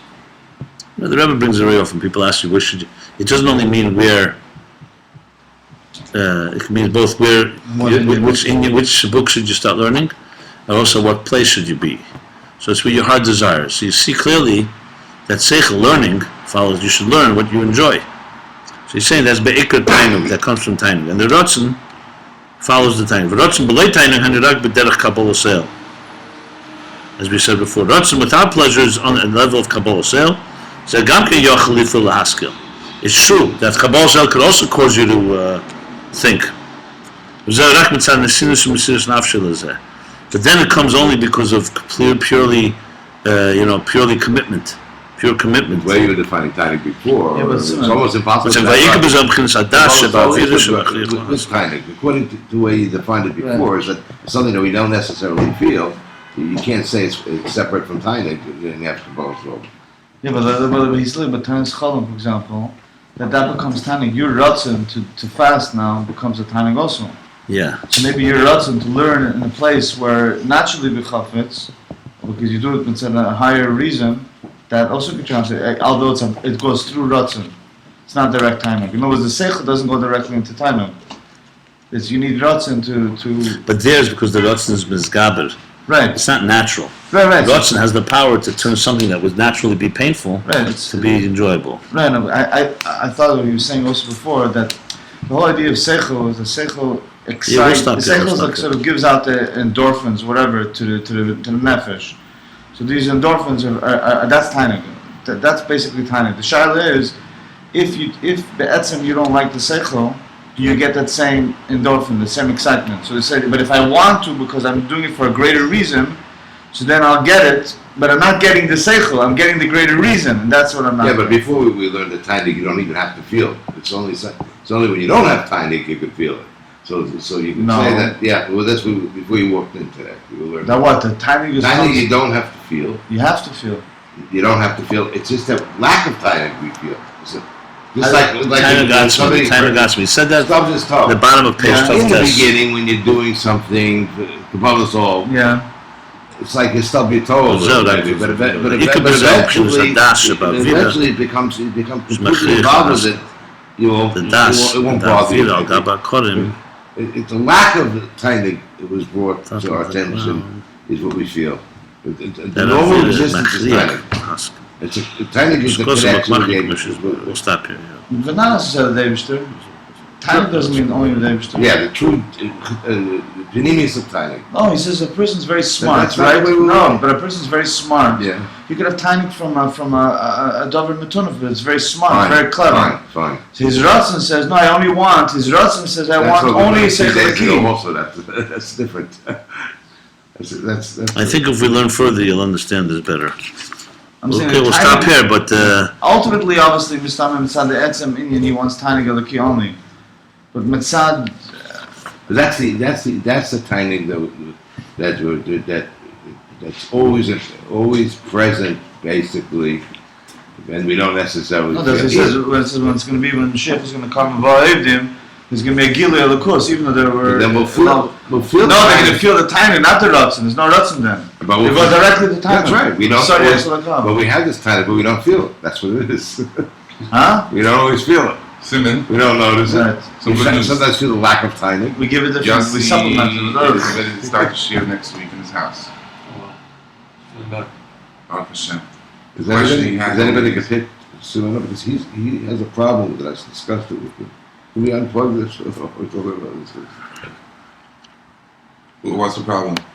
The Rabbi brings it very often. People ask you, "Where should you?" It doesn't only mean where. It means both where, which book should you start learning, and also what place should you be. So it's where your heart desires. So you see clearly that seichel learning follows. You should learn what you enjoy. So he's saying that's be'ikar tainug, that comes from tainug, and the rotzen follows the tainug. Rotzen b'lei tainug hanirak b'derech kabbalah sale. As we said before, rotzen without pleasure is on the level of kabbalah sale. So gamke yochel lifu lahaskil. It's true that kabbalah sale could also cause you to think. But then it comes only because of purely commitment, pure commitment. The way you were defining Tainik before, Yeah, but it's almost impossible. This Tainik, according to the way you defined it before, is that something that we don't necessarily feel. You can't say it's separate from Tainik, and you have to both. Yeah, but he's living with Tanis Cholim, for example, that becomes Tainik. Your Ratzon to fast now becomes a Tainik also. Yeah. So maybe your Ratzon to learn in a place where naturally b'chafetz, because you do it with a higher reason, that also could translate, although it goes through Ratzon. It's not direct Tainik. In other words, the Seichel doesn't go directly into Tainik. It's you need Ratzon to... But there's because the Ratzon is mizgaber. Right. It's not natural. Right. Ratzon has the power to turn something that would naturally be painful to be enjoyable. Right. No, I thought what you were saying also before that the whole idea of Seichel is the Seichel excites. The Seichel like sort of gives out the endorphins, whatever, to the nefesh. So these endorphins are that's tainig. That's basically tainig. The shaila is if be'etzem you don't like the Seichel, you get that same endorphin, the same excitement. So they say, but if I want to because I'm doing it for a greater reason, so then I'll get it. But I'm not getting the seichel. I'm getting the greater reason, and that's what I'm not. Yeah, but before we learned the Tainik, you don't even have to feel. It's only when you don't have Tainik you can feel it. So you can say that. Yeah, well, that's before you walked into that. You learned. Now what? The Tainik is. Tainik you don't have to feel. You have to feel. You don't have to feel. It's just that lack of Tainik we feel. Just Tainig got me. He said that stuff is tough. the bottom of page In the test. beginning, when you're doing something, the bubbles all. Yeah. It's like you stub your toes, maybe, but eventually it becomes completely involved with it. It won't bother you. It's a lack of Tainik that was brought to our attention is what we feel. The normal existence is Tainik. Tainik is the connection with the Eibishter. We'll stop here. But not necessarily the Eibishter. Tainik doesn't mean only the Eibishter. Yeah, the true Panemius of Tainik. No, he says a person's very smart, That's not right? the way we No, learn. but a person's very smart. Yeah. You could have Tainik from a Dover Metunov, but it's very smart, very clever. Fine. So his Ratzon says, no, I only want. His Ratzon says, I want only Seichel Hakim. Also, that's different. That's I think if we learn further, you'll understand this better. I'm saying Okay, we'll stop here, but ultimately, obviously, Mistama Mitzad the Etzem Inyan, he wants Tainik Eliki only. But Mitzad... that's the Tainik that's always present, basically, and we don't necessarily. No, that's what he says when it's going to be when Mashiach is going to come and Va'evdim, there's going to be a Gilui Elokus, even though there were. Then we'll feel. No, they're going to feel the Tainik, not the Ratzon. There's no Ratzon then. But They go directly to Tainik. That's right. We don't. Sorry, But we have this Tainik, but we don't feel it. That's what it is. Huh? We don't always feel it. Simon. We don't notice Right. it. We sometimes feel the lack of Tainik. We give it different. Yossi We supplement it with is others. ready to start the shir next week in his house. Baruch Hashem. Is anybody can hit Simon because he has a problem with it. I discussed it with him. Can we unplug this? Or talk about this? What's the problem?